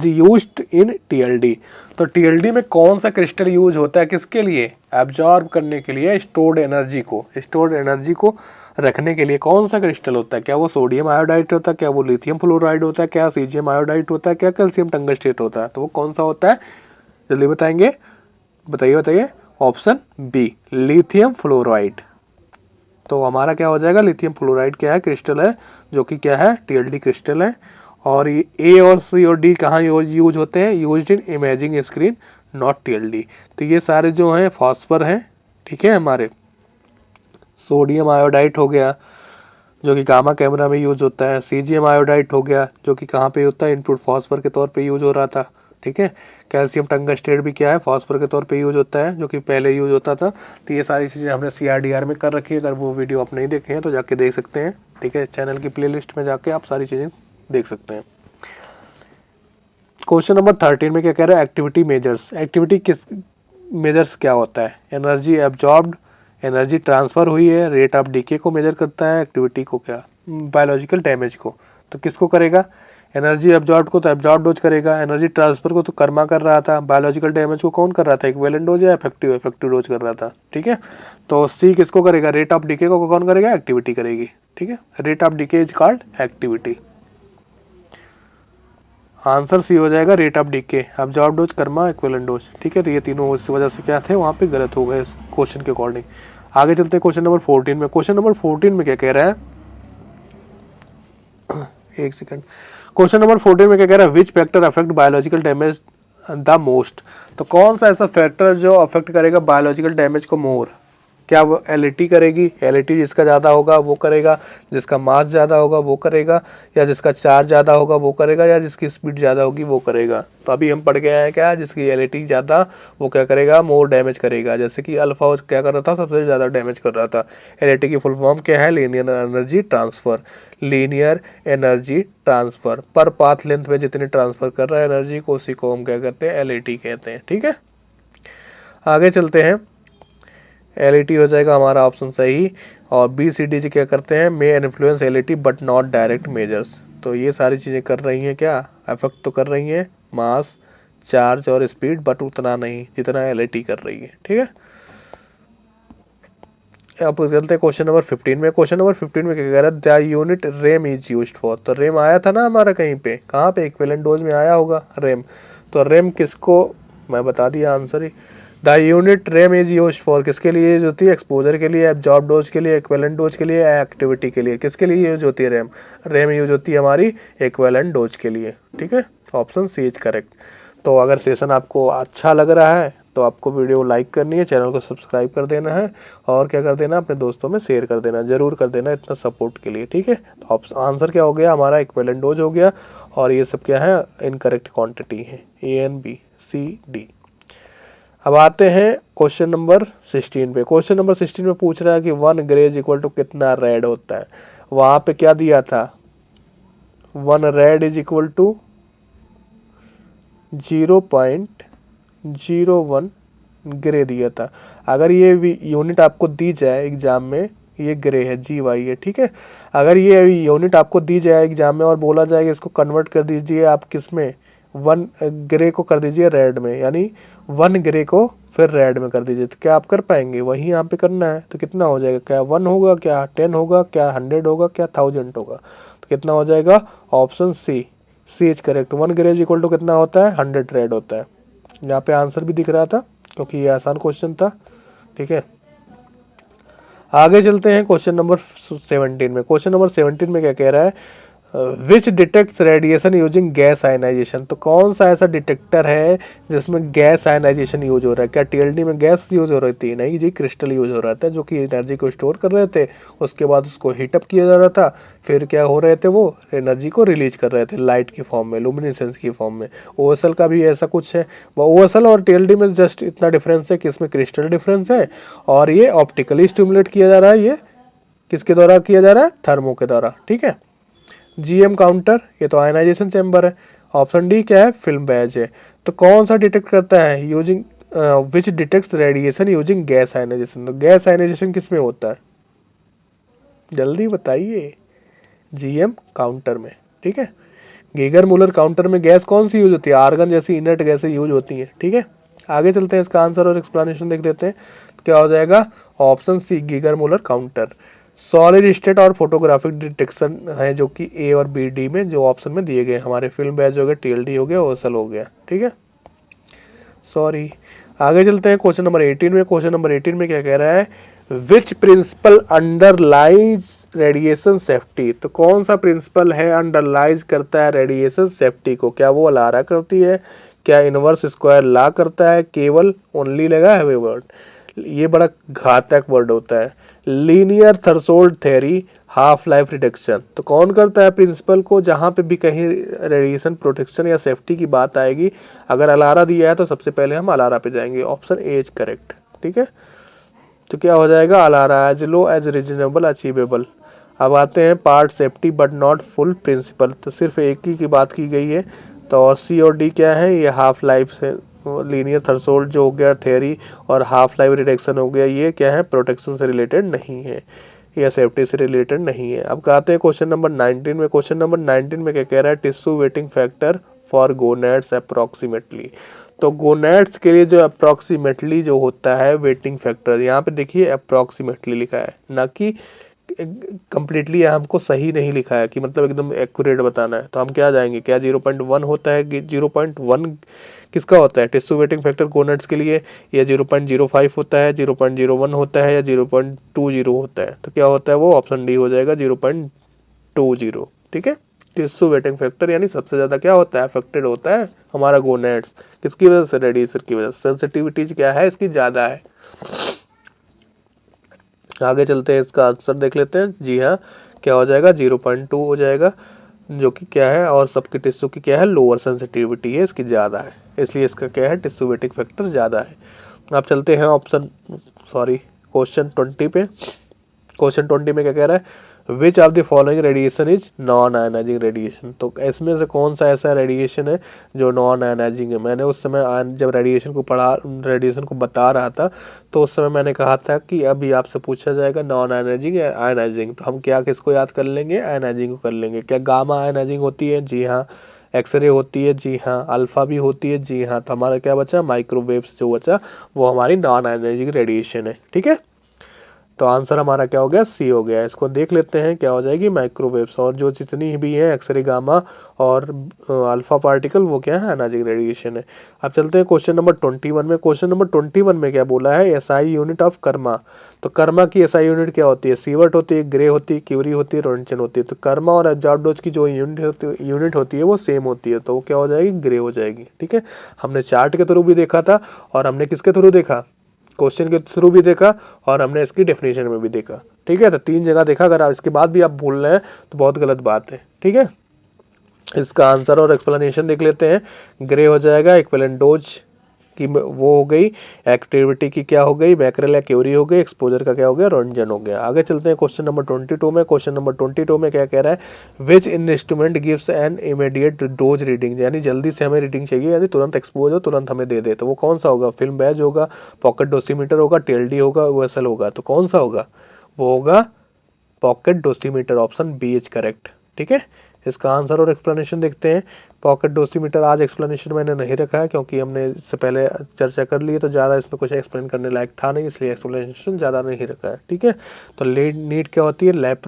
used in TLD, तो TLD में कौन सा क्रिस्टल यूज होता है, किसके लिए, एब्जॉर्ब करने के लिए स्टोर्ड एनर्जी को रखने के लिए कौन सा क्रिस्टल होता है, क्या वो सोडियम आयोडाइड होता है, क्या वो लिथियम फ्लोराइड होता है, क्या सीजियम आयोडाइड होता है, क्या कैल्शियम टंगस्टेट होता है, तो वो कौन सा होता है, जल्दी बताएंगे, बताइए। Option B, lithium fluoride. तो हमारा क्या हो जाएगा, लिथियम फ्लोराइड क्या है, क्रिस्टल है, जो कि क्या है, TLD क्रिस्टल है। और ये A और C और D कहाँ यूज होते हैं, use in imaging screen, not TLD। तो ये सारे जो हैं फॉस्फर हैं, ठीक है, हमारे सोडियम आयोडाइड हो गया जो कि गामा कैमरा में यूज होता है, सीजियम आयोडाइड हो गया जो कि कहाँ पे होता है, इनपुट फॉस्फर के तौर पे यूज हो रहा था, ठीक है। कैल्शियम टंगस्टेट भी क्या है, फॉस्फर के तौर पे यूज होता है, जो कि पहले यूज होता था। तो ये सारी चीज़ें हमने CRDR में कर रखी है, अगर वो वीडियो आप नहीं देखे हैं तो जाके देख सकते हैं, ठीक है, चैनल की प्लेलिस्ट में जाके आप सारी चीज़ें देख सकते हैं। क्वेश्चन नंबर 13 में क्या कह रहा है, एक्टिविटी मेजर्स, एक्टिविटी किस मेजर्स क्या होता है, एनर्जी एब्जॉर्ब्ड, एनर्जी ट्रांसफ़र हुई है, रेट ऑफ डीके को मेजर करता है, एक्टिविटी को क्या, बायोलॉजिकल डैमेज को। तो किसको करेगा, एनर्जी एब्जॉर्ब को तो एब्जॉर्ब डोज करेगा, एनर्जी ट्रांसफर को तो कर्मा कर रहा था, बायोलॉजिकल डैमेज को कौन कर रहा था, इक्विवेलेंट डोज या इफेक्टिव डोज कर रहा था। ठीक है, तो सी किसको करेगा, रेट ऑफ डीके को कौन करेगा, एक्टिविटी करेगी। ठीक है, rate of decay is called activity. Answer C हो जाएगा rate of decay, absorb dose, kerma, equivalent dose. ठीक है, तो ये तीनों इस वजह से क्या थे वहाँ पे गलत हो गए क्वेश्चन के अकॉर्डिंग। आगे चलते हैं क्वेश्चन नंबर 14 में। क्वेश्चन नंबर 14 में क्या कह रहा है, एक सेकंड, क्वेश्चन नंबर 14 में क्या कह रहा है, which factor affect biological damage the most. तो कौन सा ऐसा फैक्टर जो अफेक्ट करेगा बायोलॉजिकल डैमेज को मोर, क्या वो एलईटी करेगी, एलईटी जिसका ज़्यादा होगा वो करेगा, जिसका मास ज़्यादा होगा वो करेगा, या जिसका चार्ज ज़्यादा होगा वो करेगा, या जिसकी स्पीड ज़्यादा होगी वो करेगा। तो अभी हम पढ़ के आए हैं क्या, जिसकी एलईटी ज़्यादा वो क्या करेगा, मोर डैमेज करेगा। जैसे कि अल्फा क्या कर रहा था, सबसे ज़्यादा डैमेज कर रहा था। एलईटी की फुल फॉर्म क्या है, linear energy transfer. Linear energy transfer, पर पाथ लेंथ में जितने ट्रांसफ़र कर रहा है एनर्जी को, उसी को हम क्या कहते हैं, एलईटी कहते हैं। ठीक है, आगे चलते हैं। एलईटी हो जाएगा हमारा ऑप्शन सही, और बी सी डी जी क्या करते हैं, may influence LET but not direct measures. तो ये सारी चीज़ें कर रही हैं क्या, अफेक्ट तो कर रही हैं मास, चार्ज और स्पीड, बट उतना नहीं जितना एलईटी कर रही है। ठीक है, अब चलते हैं क्वेश्चन नंबर 15 में। क्वेश्चन नंबर 15 में क्या कह रहा है, the unit rem is used for. तो रेम आया था ना हमारा कहीं पे, कहाँ पे, इक्विवेलेंट डोज में आया होगा रेम। तो रेम किसको, मैं बता दिया आंसर ही। The unit rem is used for, किसके लिए यूज होती है, एक्सपोजर के लिए, एब्जॉर्ब डोज के लिए, इक्विवेलेंट डोज के लिए, एक्टिविटी के लिए, किसके लिए यूज होती है रेम, रेम यूज होती है हमारी इक्विवेलेंट डोज के लिए। ठीक है, ऑप्शन सी इज करेक्ट। तो अगर सेशन आपको अच्छा लग रहा है तो आपको वीडियो लाइक करनी है, चैनल को सब्सक्राइब कर देना है, और क्या कर देना, अपने दोस्तों में शेयर कर देना, जरूर कर देना इतना सपोर्ट के लिए। ठीक है, तो आंसर क्या हो गया हमारा, इक्विवेलेंट डोज हो गया, और ये सब क्या है, इनकरेक्ट क्वांटिटी है, A N B C D. अब आते हैं क्वेश्चन नंबर 16 पे। क्वेश्चन नंबर 16 में पूछ रहा है कि 1 ग्रेज इक्वल टू कितना रेड होता है। वहाँ पे क्या दिया था, 1 rad is equal to 0.01 gray दिया था। अगर ये यूनिट आपको दी जाए एग्जाम में, ये ग्रे है, जी वाई है। ठीक है, अगर ये यूनिट आपको दी जाए एग्जाम में और बोला जाए कि इसको कन्वर्ट कर दीजिए आप किस में, 1 ग्रे को कर दीजिए रेड में, यानी 1 ग्रे को फिर रेड में कर दीजिए, तो क्या आप कर पाएंगे, वही यहाँ पे करना है। तो कितना हो जाएगा, क्या 1 होगा, क्या 10 होगा, क्या 100 होगा, क्या 1000 होगा। तो कितना हो जाएगा, option C, C is correct. 1 grays equal to कितना होता है, 100 रेड होता है। यहाँ पे आंसर भी दिख रहा था क्योंकि ये आसान क्वेश्चन था। ठीक है, आगे चलते हैं क्वेश्चन नंबर 17 में। क्वेश्चन नंबर 17 में क्या कह रहा है, which detects radiation using gas ionisation. तो कौन सा ऐसा डिटेक्टर है जिसमें गैस आयनाइजेशन यूज हो रहा है। क्या टीएलडी में गैस यूज हो रही थी, नहीं जी, क्रिस्टल यूज हो रहा था, जो कि एनर्जी को स्टोर कर रहे थे, उसके बाद उसको हीटअप किया जा रहा था, फिर क्या हो रहे थे, वो एनर्जी को रिलीज कर रहे थे लाइट की फॉर्म में, लुमिनेसेंस की फॉर्म में। ओएसएल का भी ऐसा कुछ है, ओएसएल और टीएलडी में जस्ट इतना डिफरेंस है कि इसमें क्रिस्टल डिफरेंस है, और ये ऑप्टिकली स्टिमुलेट किया जा रहा है। ये किसके द्वारा किया जा रहा है, थर्मो के द्वारा। ठीक है, जीएम काउंटर, ये तो आयनाइजेशन चैम्बर है। ऑप्शन डी क्या है, फिल्म बैच है। तो कौन सा डिटेक्ट करता है, using which detects radiation using gas ionisation. तो गैस आयनाइजेशन किस में होता है, जल्दी बताइए, जीएम काउंटर में। ठीक है, गीगर मूलर काउंटर में गैस कौन सी यूज होती है, आर्गन जैसी इनर्ट गैसें यूज होती हैं। ठीक है, आगे चलते हैं, इसका आंसर और एक्सप्लेनेशन देख लेते हैं। क्या हो जाएगा, option C, Geiger Muller counter. Solid state और फोटोग्राफिक डिटेक्शन है, जो कि ए और बी डी में जो ऑप्शन में दिए गए हमारे, फिल्म बैच हो गया, टीएलडी हो गया, ओएसएल हो गया। ठीक है, सॉरी, आगे चलते हैं क्वेश्चन नंबर 18 में। क्वेश्चन नंबर 18 में क्या कह रहा है, which principle underlies radiation safety. तो कौन सा प्रिंसिपल है अंडरलाइज करता है रेडिएशन सेफ्टी को, क्या वो लारा करती है, क्या इनवर्स स्क्वायर ला करता है, केवल ओनली लगा है वर्ड, ये बड़ा घातक वर्ड होता है। Linear threshold theory, half life reduction. तो कौन करता है प्रिंसिपल को, जहाँ पे भी कहीं रेडिएशन प्रोटेक्शन या सेफ्टी की बात आएगी, अगर अलारा दिया है तो सबसे पहले हम अलारा पे जाएंगे, ऑप्शन ए इज करेक्ट। ठीक है, तो क्या हो जाएगा, ALARA, as low as reasonable achievable. अब आते हैं part safety but not full principle. तो सिर्फ एक ही की बात की गई है, तो सी और डी क्या है, ये हाफ लाइफ से, लीनियर थ्रेशोल्ड जो हो गया थ्योरी, और हाफ लाइफ रिडक्शन हो गया, ये क्या है, प्रोटेक्शन से रिलेटेड नहीं है। यह सेफ्टी से रिलेटेड नहीं है। अब कहते हैं क्वेश्चन नंबर 19 में। क्वेश्चन नंबर 19 में क्या कह रहा है, tissue waiting factor for gonads approximately. तो गोनेड्स के लिए जो अप्रॉक्सीमेटली जो होता है वेटिंग फैक्टर, यहाँ पे देखिए अप्रॉक्सीमेटली लिखा है, ना कि कंप्लीटली हमको सही नहीं लिखा है कि मतलब एकदम एक्यूरेट बताना है। तो हम क्या जाएंगे, क्या 0.1 होता है, 0.1 किसका होता है टिश्यू वेटिंग फैक्टर गोनेड्स के लिए, या 0.05 होता है, 0.01 होता है, या 0.20 होता है। तो क्या होता है वो ऑप्शन डी हो जाएगा 0.20। ठीक है, टिश्यू वेटिंग फैक्टर यानी सबसे ज्यादा क्या होता है अफेक्टेड होता है हमारा गोनेड्स, किसकी वजह से, रेडिएशन की वजह से। सेंसिटिविटी क्या है इसकी, ज्यादा है। आगे चलते हैं, इसका आंसर देख लेते हैं। जी हाँ, क्या हो जाएगा 0.2 हो जाएगा, जो कि क्या है, और सबके टिश्यू की क्या है लोअर सेंसिटिविटी है, इसकी ज़्यादा है, इसलिए इसका क्या है टिश्यू वेटिंग फैक्टर ज़्यादा है। अब चलते हैं क्वेश्चन 20 पे। क्वेश्चन 20 में क्या कह रहा है, which of the following radiation is non ionising radiation. तो इसमें से कौन सा ऐसा रेडिएशन है जो नॉन आयनाइजिंग है। मैंने उस समय जब रेडिएशन को बता रहा था, तो उस समय मैंने कहा था कि अभी आपसे पूछा जाएगा नॉन आयनाइजिंग या आयनाइजिंग, तो हम क्या किसको याद कर लेंगे, आयनाइजिंग को कर लेंगे। क्या गामा आयनाइजिंग होती है, जी हाँ। एक्सरे होती है, जी हाँ। अल्फा भी होती है, जी हाँ। तो हमारा क्या बचा, माइक्रोवेव्स जो बचा वो हमारी नॉन आयनाइजिंग रेडिएशन है। ठीक है, तो आंसर हमारा क्या हो गया, सी हो गया। इसको देख लेते हैं, क्या हो जाएगी माइक्रोवेव्स, और जो जितनी भी है एक्सरे, गामा और अल्फा पार्टिकल, वो क्या है आयनाइजिंग रेडिएशन है। अब चलते हैं क्वेश्चन नंबर 21 में। क्वेश्चन नंबर 21 में क्या बोला है, एसआई यूनिट ऑफ कर्मा। तो कर्मा की एसआई यूनिट क्या होती है, सीवर्ट होती है, ग्रे होती है, क्यूरी होती है, रोंटन होती है। तो कर्मा और एब्जॉर्ब डोज की जो यूनिट होती है वो सेम होती है, तो वो क्या हो जाएगी, ग्रे हो जाएगी। ठीक है, हमने चार्ट के थ्रू भी देखा था, और हमने किसके थ्रू देखा, क्वेश्चन के थ्रू भी देखा, और हमने इसकी डेफिनेशन में भी देखा। ठीक है, तो 3 जगह देखा। अगर आप इसके बाद भी आप भूल रहे हैं तो बहुत गलत बात है। ठीक है, इसका आंसर और एक्सप्लेनेशन देख लेते हैं। ग्रे हो जाएगा इक्विवेलेंट डोज की वो हो गई, एक्टिविटी की क्या हो गई, बैकरेल या क्यूरी हो गई, एक्सपोजर का क्या हो गया, रोंटन हो गया। आगे चलते हैं क्वेश्चन नंबर 22 में। क्वेश्चन नंबर 22 में क्या कह रहा है, which instrument gives an immediate dose reading, यानी जल्दी से हमें रीडिंग चाहिए, यानी तुरंत एक्सपोज हो, तुरंत हमें दे दे। तो वो कौन सा होगा, फिल्म बैज होगा, पॉकेट डोसीमीटर होगा, टीएलडी होगा, यूएसएल होगा। तो कौन सा होगा, वो होगा pocket dosimeter, option B is correct. ठीक है, इसका आंसर और एक्सप्लेनेशन देखते हैं। पॉकेट डोसीमीटर आज एक्सप्लेनेशन मैंने नहीं रखा है, क्योंकि हमने इससे पहले चर्चा कर ली है, तो ज़्यादा इसमें कुछ एक्सप्लेन करने लायक था नहीं, इसलिए एक्सप्लेनेशन ज़्यादा नहीं रखा है। ठीक है, तो नीड क्या होती है, लैब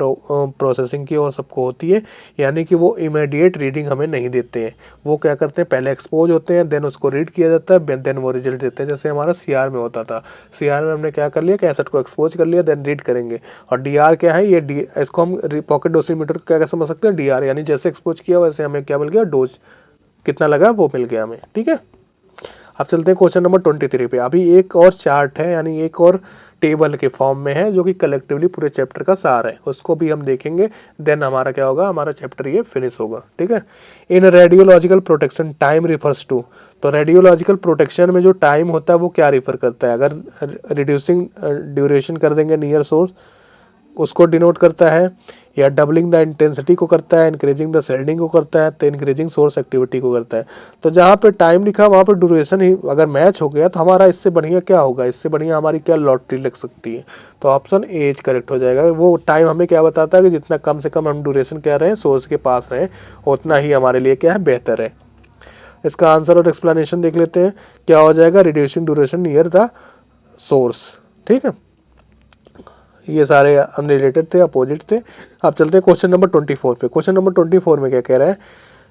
प्रोसेसिंग की और सबको होती है, यानी कि वो इमीडिएट रीडिंग हमें नहीं देते हैं। वो क्या करते हैं, पहले एक्सपोज होते हैं, देन उसको रीड किया जाता है, देन वो रिजल्ट देते हैं। जैसे हमारा सीआर में होता था, सीआर में हमने क्या कर लिया, कैसेट को एक्सपोज कर लिया, देन रीड करेंगे। और डीआर क्या है, ये इसको हम पॉकेट डोसीमीटर को क्या समझ सकते हैं, डीआर, यानी जैसे एक्सपोज किया वैसे हमें क्या मिल गया, डोज कितना लगा वो मिल गया हमें। ठीक है, अब चलते हैं क्वेश्चन नंबर 23 पे। अभी एक और चार्ट है, यानी एक और टेबल के फॉर्म में है, जो कि कलेक्टिवली पूरे चैप्टर का सार है, उसको भी हम देखेंगे, देन हमारा क्या होगा, हमारा चैप्टर ये फिनिश होगा। ठीक है, in radiological protection time refers to. तो रेडियोलॉजिकल प्रोटेक्शन में जो टाइम होता है वो क्या रिफर करता है, अगर रिड्यूसिंग ड्यूरेशन कर देंगे नियर सोर्स, उसको डिनोट करता है, या डबलिंग द इंटेंसिटी को करता है, इंक्रीजिंग द शेडिंग को करता है, तो इंक्रीजिंग सोर्स एक्टिविटी को करता है। तो जहाँ पे टाइम लिखा वहाँ पे ड्यूरेशन ही अगर मैच हो गया, तो हमारा इससे बढ़िया क्या होगा, इससे बढ़िया हमारी क्या लॉटरी लग सकती है। तो ऑप्शन ए इज करेक्ट हो जाएगा। वो टाइम हमें क्या बताता है कि जितना कम से कम हम ड्यूरेशन क्या रहे सोर्स के पास रहें, उतना ही हमारे लिए क्या है, बेहतर है। इसका आंसर और एक्सप्लेनेशन देख लेते हैं, क्या हो जाएगा, reducing duration near the source. ठीक है, ये सारे अनरिलेटेड थे, अपोजिट थे। अब चलते हैं क्वेश्चन नंबर 24 पे। क्वेश्चन नंबर 24 में क्या कह रहा है,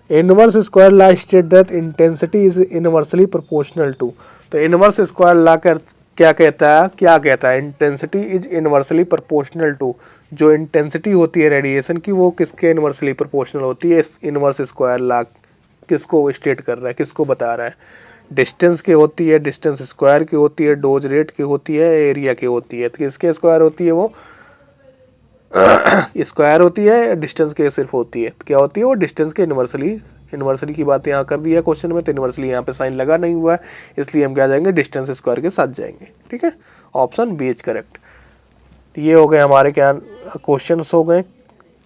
inverse square law state that intensity is inversely proportional to. तो इनवर्स स्क्वायर लॉ क्या कहता है, intensity is inversely proportional to. जो इंटेंसिटी होती है रेडिएशन की, वो किसके इनवर्सली प्रोपोर्शनल होती है। इनवर्स स्क्वायर लॉ किसको स्टेट कर रहा है, किसको बता रहा है, डिस्टेंस की होती है, डिस्टेंस स्क्वायर की होती है, डोज रेट की होती है, एरिया की होती है। तो किसके स्क्वायर होती है, वो स्क्वायर होती है, डिस्टेंस के सिर्फ होती है। तो क्या होती है, वो डिस्टेंस के इनवर्सली की बात यहाँ कर दी है क्वेश्चन में, तो इनवर्सली यहाँ पे साइन लगा नहीं हुआ है, इसलिए हम क्या जाएंगे, डिस्टेंस स्क्वायर के साथ जाएंगे। ठीक है, ऑप्शन बी इज करेक्ट। ये हो गए हमारे क्या क्वेश्चन हो गए,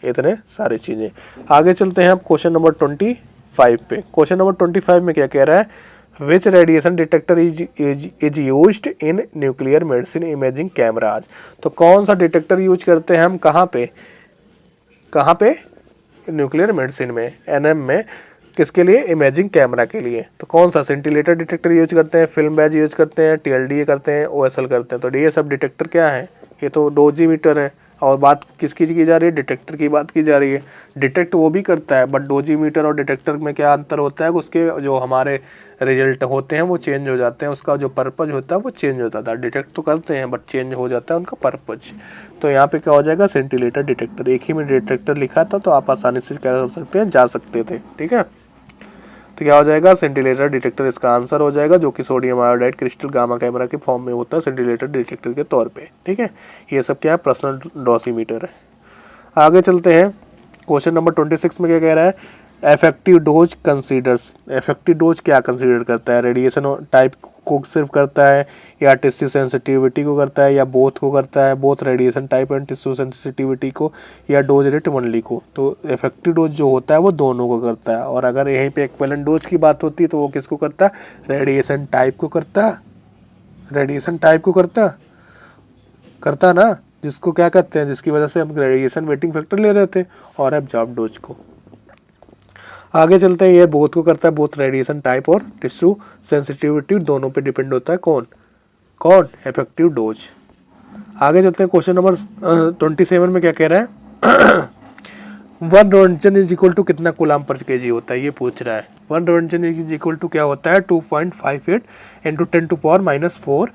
इतने सारी चीज़ें। आगे चलते हैं अब क्वेश्चन नंबर 25 पे। क्वेश्चन नंबर 25 में क्या कह रहा है, which radiation detector is used in nuclear medicine imaging cameras. तो कौन सा डिटेक्टर यूज करते हैं हम कहाँ पे न्यूक्लियर मेडिसिन में, एनएम में, किसके लिए, इमेजिंग कैमरा के लिए। तो कौन सा, सेंटीलेटर डिटेक्टर यूज करते हैं, फिल्म बैज यूज करते हैं, टीएलडीए करते हैं, ओएसएल करते हैं। तो ये सब डिटेक्टर क्या है, ये तो डोजीमीटर है। और बात किसकी की जा रही है, डिटेक्टर की बात की जा रही है। डिटेक्ट वो भी करता है, बट डोजीमीटर और डिटेक्टर में क्या अंतर होता है, उसके जो हमारे रिजल्ट होते हैं वो चेंज हो जाते हैं, उसका जो पर्पज होता है वो चेंज होता था। डिटेक्ट तो करते हैं बट चेंज हो जाता है उनका पर्पज। तो यहाँ पे क्या हो जाएगा, सेंटीलेटर डिटेक्टर। एक ही में डिटेक्टर लिखा था तो आप आसानी से क्या कर सकते हैं, जा सकते थे। ठीक है, तो क्या हो जाएगा, सेंटीलेटर डिटेक्टर इसका आंसर हो जाएगा, जो कि sodium iodide crystal gamma camera के फॉर्म में होता है सेंटीलेटर डिटेक्टर के तौर पे। ठीक है, ये सब क्या है, पर्सनल डोसीमीटर है। आगे चलते हैं, क्वेश्चन नंबर 26 में क्या कह रहा है, effective dose considers. Effective dose क्या कंसीडर करता है, रेडिएशन टाइप को सिर्फ करता है, या टिश्यू सेंसिटिविटी को करता है, या बोथ को करता है, both radiation type and tissue sensitivity को, या डोज रेट ओनली को। तो इफेक्टिव डोज जो होता है वो दोनों को करता है। और अगर यहीं पे इक्विवेलेंट डोज की बात होती है तो वो किसको करता है, रेडिएशन टाइप को करता है, रेडिएशन टाइप को करता ना, जिसको क्या कहते हैं, जिसकी वजह से हम रेडिएशन वेटिंग फैक्टर ले रहे थे, और एब्जॉर्ब डोज को। आगे चलते हैं, ये बोथ को करता है, बोथ रेडिएशन टाइप और टिश्यू सेंसिटिविटी दोनों पे डिपेंड होता है कौन इफेक्टिव डोज। आगे चलते हैं, क्वेश्चन नंबर 27 में क्या कह रहा है 1 रोंटन इज इक्वल टू कितना कूलाम पर केजी होता है, ये पूछ रहा है। 1 रोंटन इज इक्वल टू क्या होता है, 2.58 × 10⁻⁴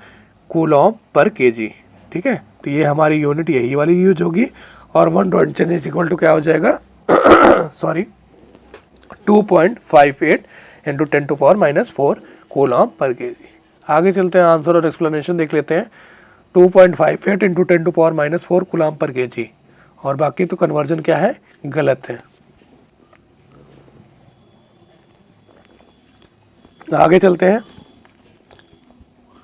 कूलॉम पर केजी। ठीक है, तो ये हमारी यूनिट यही वाली यूज होगी, और 1 रोंटन इज इक्वल टू क्या हो जाएगा सॉरी 2.58 × 10⁻⁴ कूलॉम पर केजी। आगे चलते हैं, आंसर और एक्सप्लेनेशन देख लेते हैं। 2.58 × 10⁻⁴ कूलॉम पर केजी, और बाकी तो कन्वर्जन क्या है, गलत है। आगे चलते हैं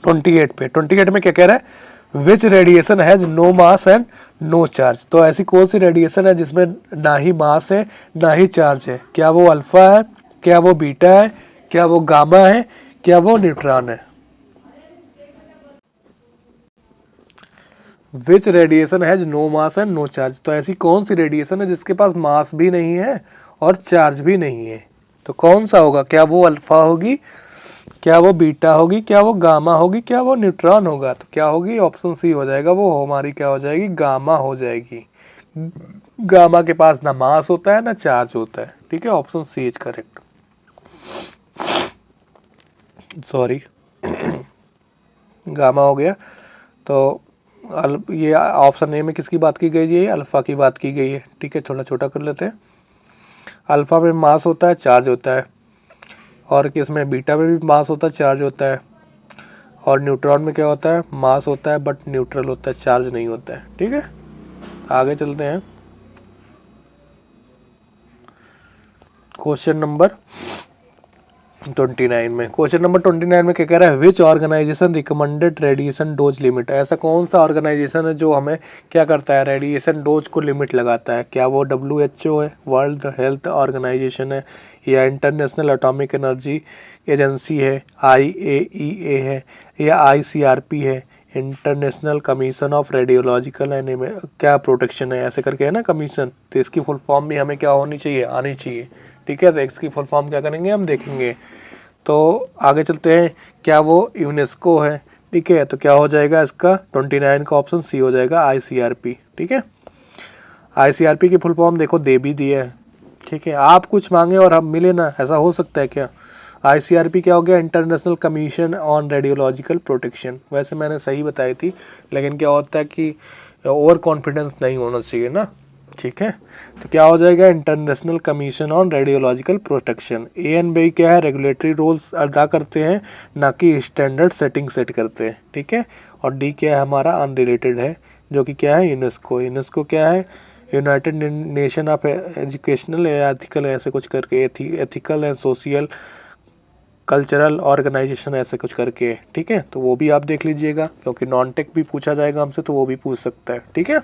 28 पे। 28 में क्या कह रहा है, which radiation has no mass and no charge. तो ऐसी कौन सी रेडिएशन है जिसमें ना ही मास है ना ही चार्ज है, क्या वो अल्फा है, क्या वो बीटा है, क्या वो गामा है, क्या वो न्यूट्रॉन है। Which radiation has no mass and no charge. तो ऐसी कौन सी रेडिएशन है जिसके पास मास भी नहीं है और चार्ज भी नहीं है, तो कौन सा होगा, क्या वो अल्फा होगी, क्या वो बीटा होगी, क्या वो गामा होगी, क्या वो न्यूट्रॉन होगा। तो क्या होगी, ऑप्शन सी हो जाएगा, वो हमारी क्या हो जाएगी, गामा हो जाएगी। गामा के पास ना मास होता है ना चार्ज होता है। ठीक है, option C is correct, sorry gamma हो गया। तो ये ऑप्शन ए में किसकी बात की गई है, अल्फा की बात की गई है। ठीक है, थोड़ा छोटा कर लेते हैं। अल्फा में मास होता है, चार्ज होता है, और किसमें, बीटा में भी मास होता है, चार्ज होता है, और न्यूट्रॉन में क्या होता है, मास होता है बट न्यूट्रल होता है, चार्ज नहीं होता है। ठीक है, आगे चलते हैं, क्वेश्चन नंबर 29 में। क्वेश्चन नंबर 29 में क्या कह रहा है, which organisation recommended radiation dose limit. ऐसा कौन सा ऑर्गेनाइजेशन है जो हमें क्या करता है, रेडिएशन डोज को लिमिट लगाता है। क्या वो WHO है, वर्ल्ड हेल्थ ऑर्गेनाइजेशन है, या इंटरनेशनल एटॉमिक एनर्जी एजेंसी है, IAEA है, या ICRP है, international commission of radiological and क्या प्रोटेक्शन है, ऐसे करके है ना कमीशन। तो इसकी फुल फॉर्म भी हमें क्या होनी चाहिए, आनी चाहिए। ठीक है, तो इसकी फुल फॉर्म क्या करेंगे हम देखेंगे। तो आगे चलते हैं, क्या वो यूनेस्को है। ठीक है, तो क्या हो जाएगा इसका 29 का ऑप्शन सी हो जाएगा, ICRP। ठीक है, ICRP की फुल फॉर्म देखो दे भी दिया है। ठीक है, आप कुछ मांगे और हम मिले ना, ऐसा हो सकता है क्या। ICRP क्या हो गया, international commission on radiological protection. वैसे मैंने सही बताई थी, लेकिन क्या होता है कि ओवर कॉन्फिडेंस नहीं होना चाहिए ना। ठीक है, तो क्या हो जाएगा, international commission on radiological protection. ANBI क्या है, रेगुलेटरी रोल्स अदा करते हैं, ना कि स्टैंडर्ड सेटिंग सेट करते हैं। ठीक है, और D क्या है हमारा, अनरिलेटेड है, जो कि क्या है, यूनेस्को। यूनेस्को क्या है, यूनाइटेड नेशन ऑफ एजुकेशनल या एथिकल ऐसे कुछ करके, ethical and social cultural organisation ऐसे कुछ करके। ठीक है, तो वो भी आप देख लीजिएगा, क्योंकि नॉन टेक भी पूछा जाएगा हमसे तो वो भी पूछ सकता है। ठीक है,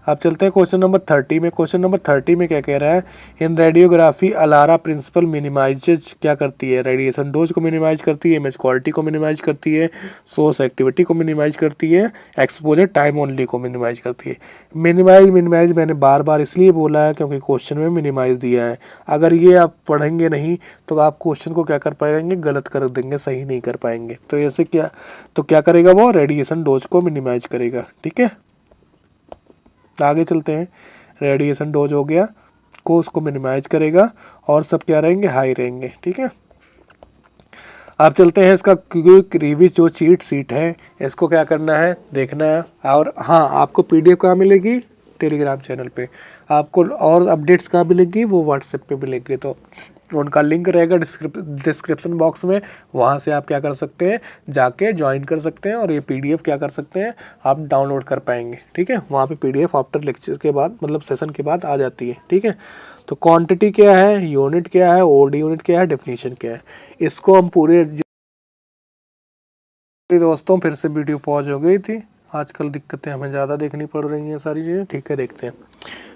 अब चलते हैं क्वेश्चन नंबर 30 में। क्वेश्चन नंबर 30 में क्या कह रहा है, in radiography ALARA principle minimises क्या करती है, रेडिएशन डोज को मिनिमाइज करती है, इमेज क्वालिटी को मिनिमाइज करती है, सोर्स एक्टिविटी को मिनिमाइज करती है, एक्सपोजर टाइम ओनली को मिनिमाइज करती है। मिनिमाइज मैंने बार बार इसलिए बोला है क्योंकि क्वेश्चन में मिनिमाइज दिया है। अगर ये आप पढ़ेंगे नहीं तो आप क्वेश्चन को क्या कर पाएंगे, गलत कर देंगे, सही नहीं कर पाएंगे। तो ऐसे क्या करेगा वो, रेडिएशन डोज को मिनिमाइज करेगा। ठीक है, आगे चलते हैं। रेडिएशन डोज हो गया, को उसको मिनिमाइज करेगा और सब क्या रहेंगे, हाई रहेंगे। ठीक है, अब चलते हैं इसका क्विक रिव्यू। जो चीट सीट है इसको क्या करना है, देखना है। और हाँ, आपको पीडीएफ कहाँ मिलेगी, टेलीग्राम चैनल पे। आपको और अपडेट्स कहाँ मिलेंगी, वो व्हाट्सएप पे मिलेंगे। तो उनका लिंक रहेगा डिस्क्रिप्शन बॉक्स में, वहाँ से आप क्या कर सकते हैं, जाके ज्वाइन कर सकते हैं और ये पीडीएफ क्या कर सकते हैं, आप डाउनलोड कर पाएंगे। ठीक है, वहाँ पे पीडीएफ आफ्टर लेक्चर के बाद, मतलब सेशन के बाद आ जाती है। ठीक है, तो क्वांटिटी क्या है, यूनिट क्या है, ओडी यूनिट क्या है, डेफिनेशन क्या है, इसको हम पूरे। दोस्तों फिर से वीडियो पॉज हो गई थी, आजकल दिक्कतें हमें ज़्यादा देखनी पड़ रही हैं सारी चीज़ें। ठीक है, देखते हैं।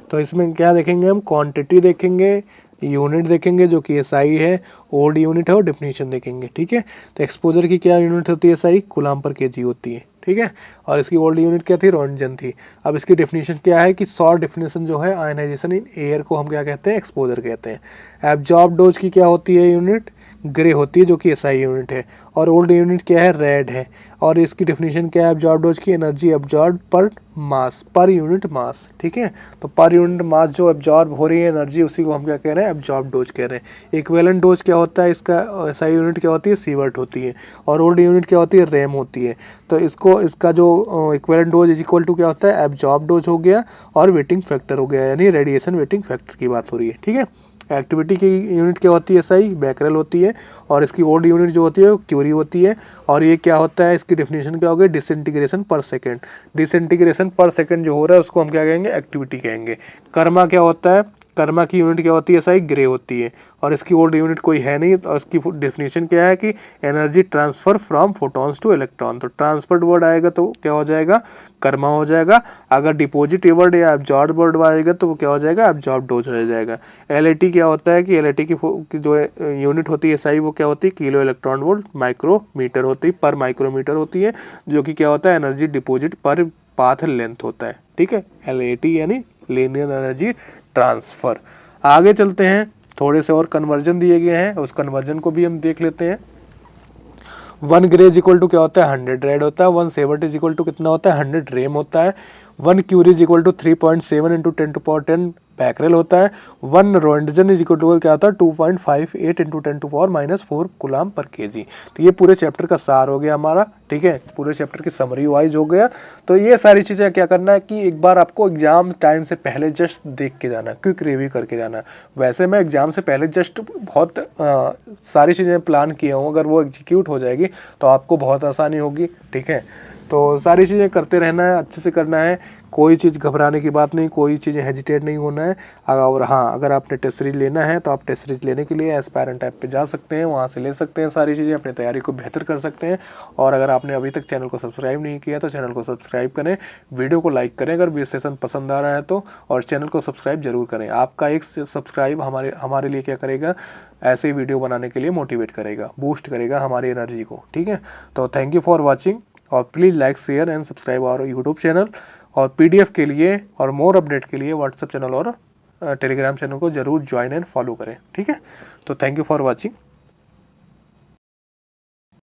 तो इसमें क्या देखेंगे हम, क्वांटिटी देखेंगे, यूनिट देखेंगे जो कि एसआई है, ओड यूनिट है और डेफिनेशन देखेंगे। ठीक है, तो एक्सपोजर की क्या यूनिट होती है, एसआई कूलम पर केजी होती है। ठीक है, और इसकी ओल्ड यूनिट क्या थी, रोंटजन थी। अब इसकी डेफिनेशन क्या है कि शॉर्ट डेफिनेशन जो है, आयनाइजेशन इन एयर को हम क्या कहते हैं, एक्सपोजर कहते हैं। एब्जॉर्ब डोज की क्या होती है यूनिट, ग्रे होती है जो कि एसआई यूनिट है। और ओल्ड यूनिट क्या है, रेड है। और इसकी डेफिनेशन क्या है, एब्जॉर्ब डोज की, एनर्जी एब्जॉर्ब पर मास, पर यूनिट मास। ठीक है, तो पर यूनिट मास जो एब्जॉर्ब हो रही है एनर्जी, उसी को हम क्या कह रहे हैं, एब्जॉर्ब डोज कह रहे हैं। इक्विवेलेंट डोज क्या होता है इसका, एसआई यूनिट क्या होती है, सीवर्ट होती है। और ओल्ड यूनिट क्या होती है, रैम होती है। तो इसका जो equivalent dose is equal to क्या होता है, एब्जॉर्ब डोज हो गया और वेटिंग फैक्टर हो गया, यानी रेडिएशन वेटिंग फैक्टर की बात हो रही है। ठीक है, एक्टिविटी की यूनिट क्या होती है, एसआई बैकरेल होती है। और इसकी ओल्ड यूनिट जो होती है वो क्यूरी होती है। और ये क्या होता है, इसकी डेफिनेशन क्या होगी, डिसइंटीग्रेशन पर सेकंड। डिसइंटीग्रेशन पर सेकंड जो हो रहा है उसको हम क्या कहेंगे, एक्टिविटी कहेंगे। कर्मा क्या होता है, कर्मा की यूनिट क्या होती है, एसआई ग्रे होती है। और इसकी ओल्ड यूनिट कोई है नहीं, और इसकी डेफिनेशन क्या है कि energy transfer from photons to electron. तो ट्रांसफर्ड वर्ड आएगा तो क्या हो जाएगा, कर्मा हो जाएगा। अगर डिपोजिट वर्ड या एब्जॉर्ब वर्ड आएगा तो वो क्या हो जाएगा, एब्जॉर्ब डोज हो जाएगा। एलएटी क्या होता है कि एलएटी की जो यूनिट होती है एसआई, वो क्या होती है, किलो इलेक्ट्रॉन वोल्ट माइक्रोमीटर होती है, पर माइक्रोमीटर होती है, जो कि क्या होता है, एनर्जी डिपोजिट पर पाथ लेंथ होता है। ठीक है, एलएटी यानी लीनियर एनर्जी ट्रांसफर। आगे चलते हैं, थोड़े से और कन्वर्जन दिए गए हैं, उस कन्वर्जन को भी हम देख लेते हैं। 1 ग्रे इज इक्वल टू क्या होता है, 100 रेड होता है। 1 सेवर्ट इज इक्वल टू कितना होता है, 100 रेम होता है। 1 curie is equal to 3.7 into 10⁻10 becquerel होता है। 1 रोंटजन इज इक्वल टू क्या होता है, 2.58 इंटू 10⁻⁻4 कूलम पर केजी। तो ये पूरे चैप्टर का सार हो गया हमारा। ठीक है, पूरे चैप्टर की समरी वाइज हो गया। तो ये सारी चीज़ें क्या करना है कि एक बार आपको एग्जाम टाइम से पहले जस्ट देख के जाना, क्विक रिव्यू करके जाना। वैसे मैं एग्जाम से पहले जस्ट बहुत सारी चीज़ें प्लान किया हूँ, अगर वो एग्जीक्यूट हो जाएगी तो आपको बहुत आसानी होगी। ठीक है, तो सारी चीज़ें करते रहना है, अच्छे से करना है, कोई चीज़ घबराने की बात नहीं, कोई चीज़ें हेजिटेट नहीं होना है। और हाँ, अगर आपने टेस्ट सीरीज लेना है तो आप टेस्ट सीरीज लेने के लिए एस्पायरेंट ऐप पे जा सकते हैं, वहाँ से ले सकते हैं सारी चीज़ें, अपनी तैयारी को बेहतर कर सकते हैं। और अगर आपने अभी तक चैनल को सब्सक्राइब नहीं किया तो चैनल को सब्सक्राइब करें, वीडियो को लाइक करें अगर वीडियो सेशन पसंद आ रहा है तो, और चैनल को सब्सक्राइब जरूर करें। आपका एक सब्सक्राइब हमारे लिए क्या करेगा, ऐसे ही वीडियो बनाने के लिए मोटिवेट करेगा, बूस्ट करेगा हमारी एनर्जी को। ठीक है, तो थैंक यू फॉर वॉचिंग, और please like share and subscribe our YouTube channel. और पीडीएफ के लिए और मोर अपडेट के लिए व्हाट्सएप चैनल और टेलीग्राम चैनल को जरूर ज्वाइन एंड फॉलो करें। ठीक है, तो थैंक यू फॉर वॉचिंग।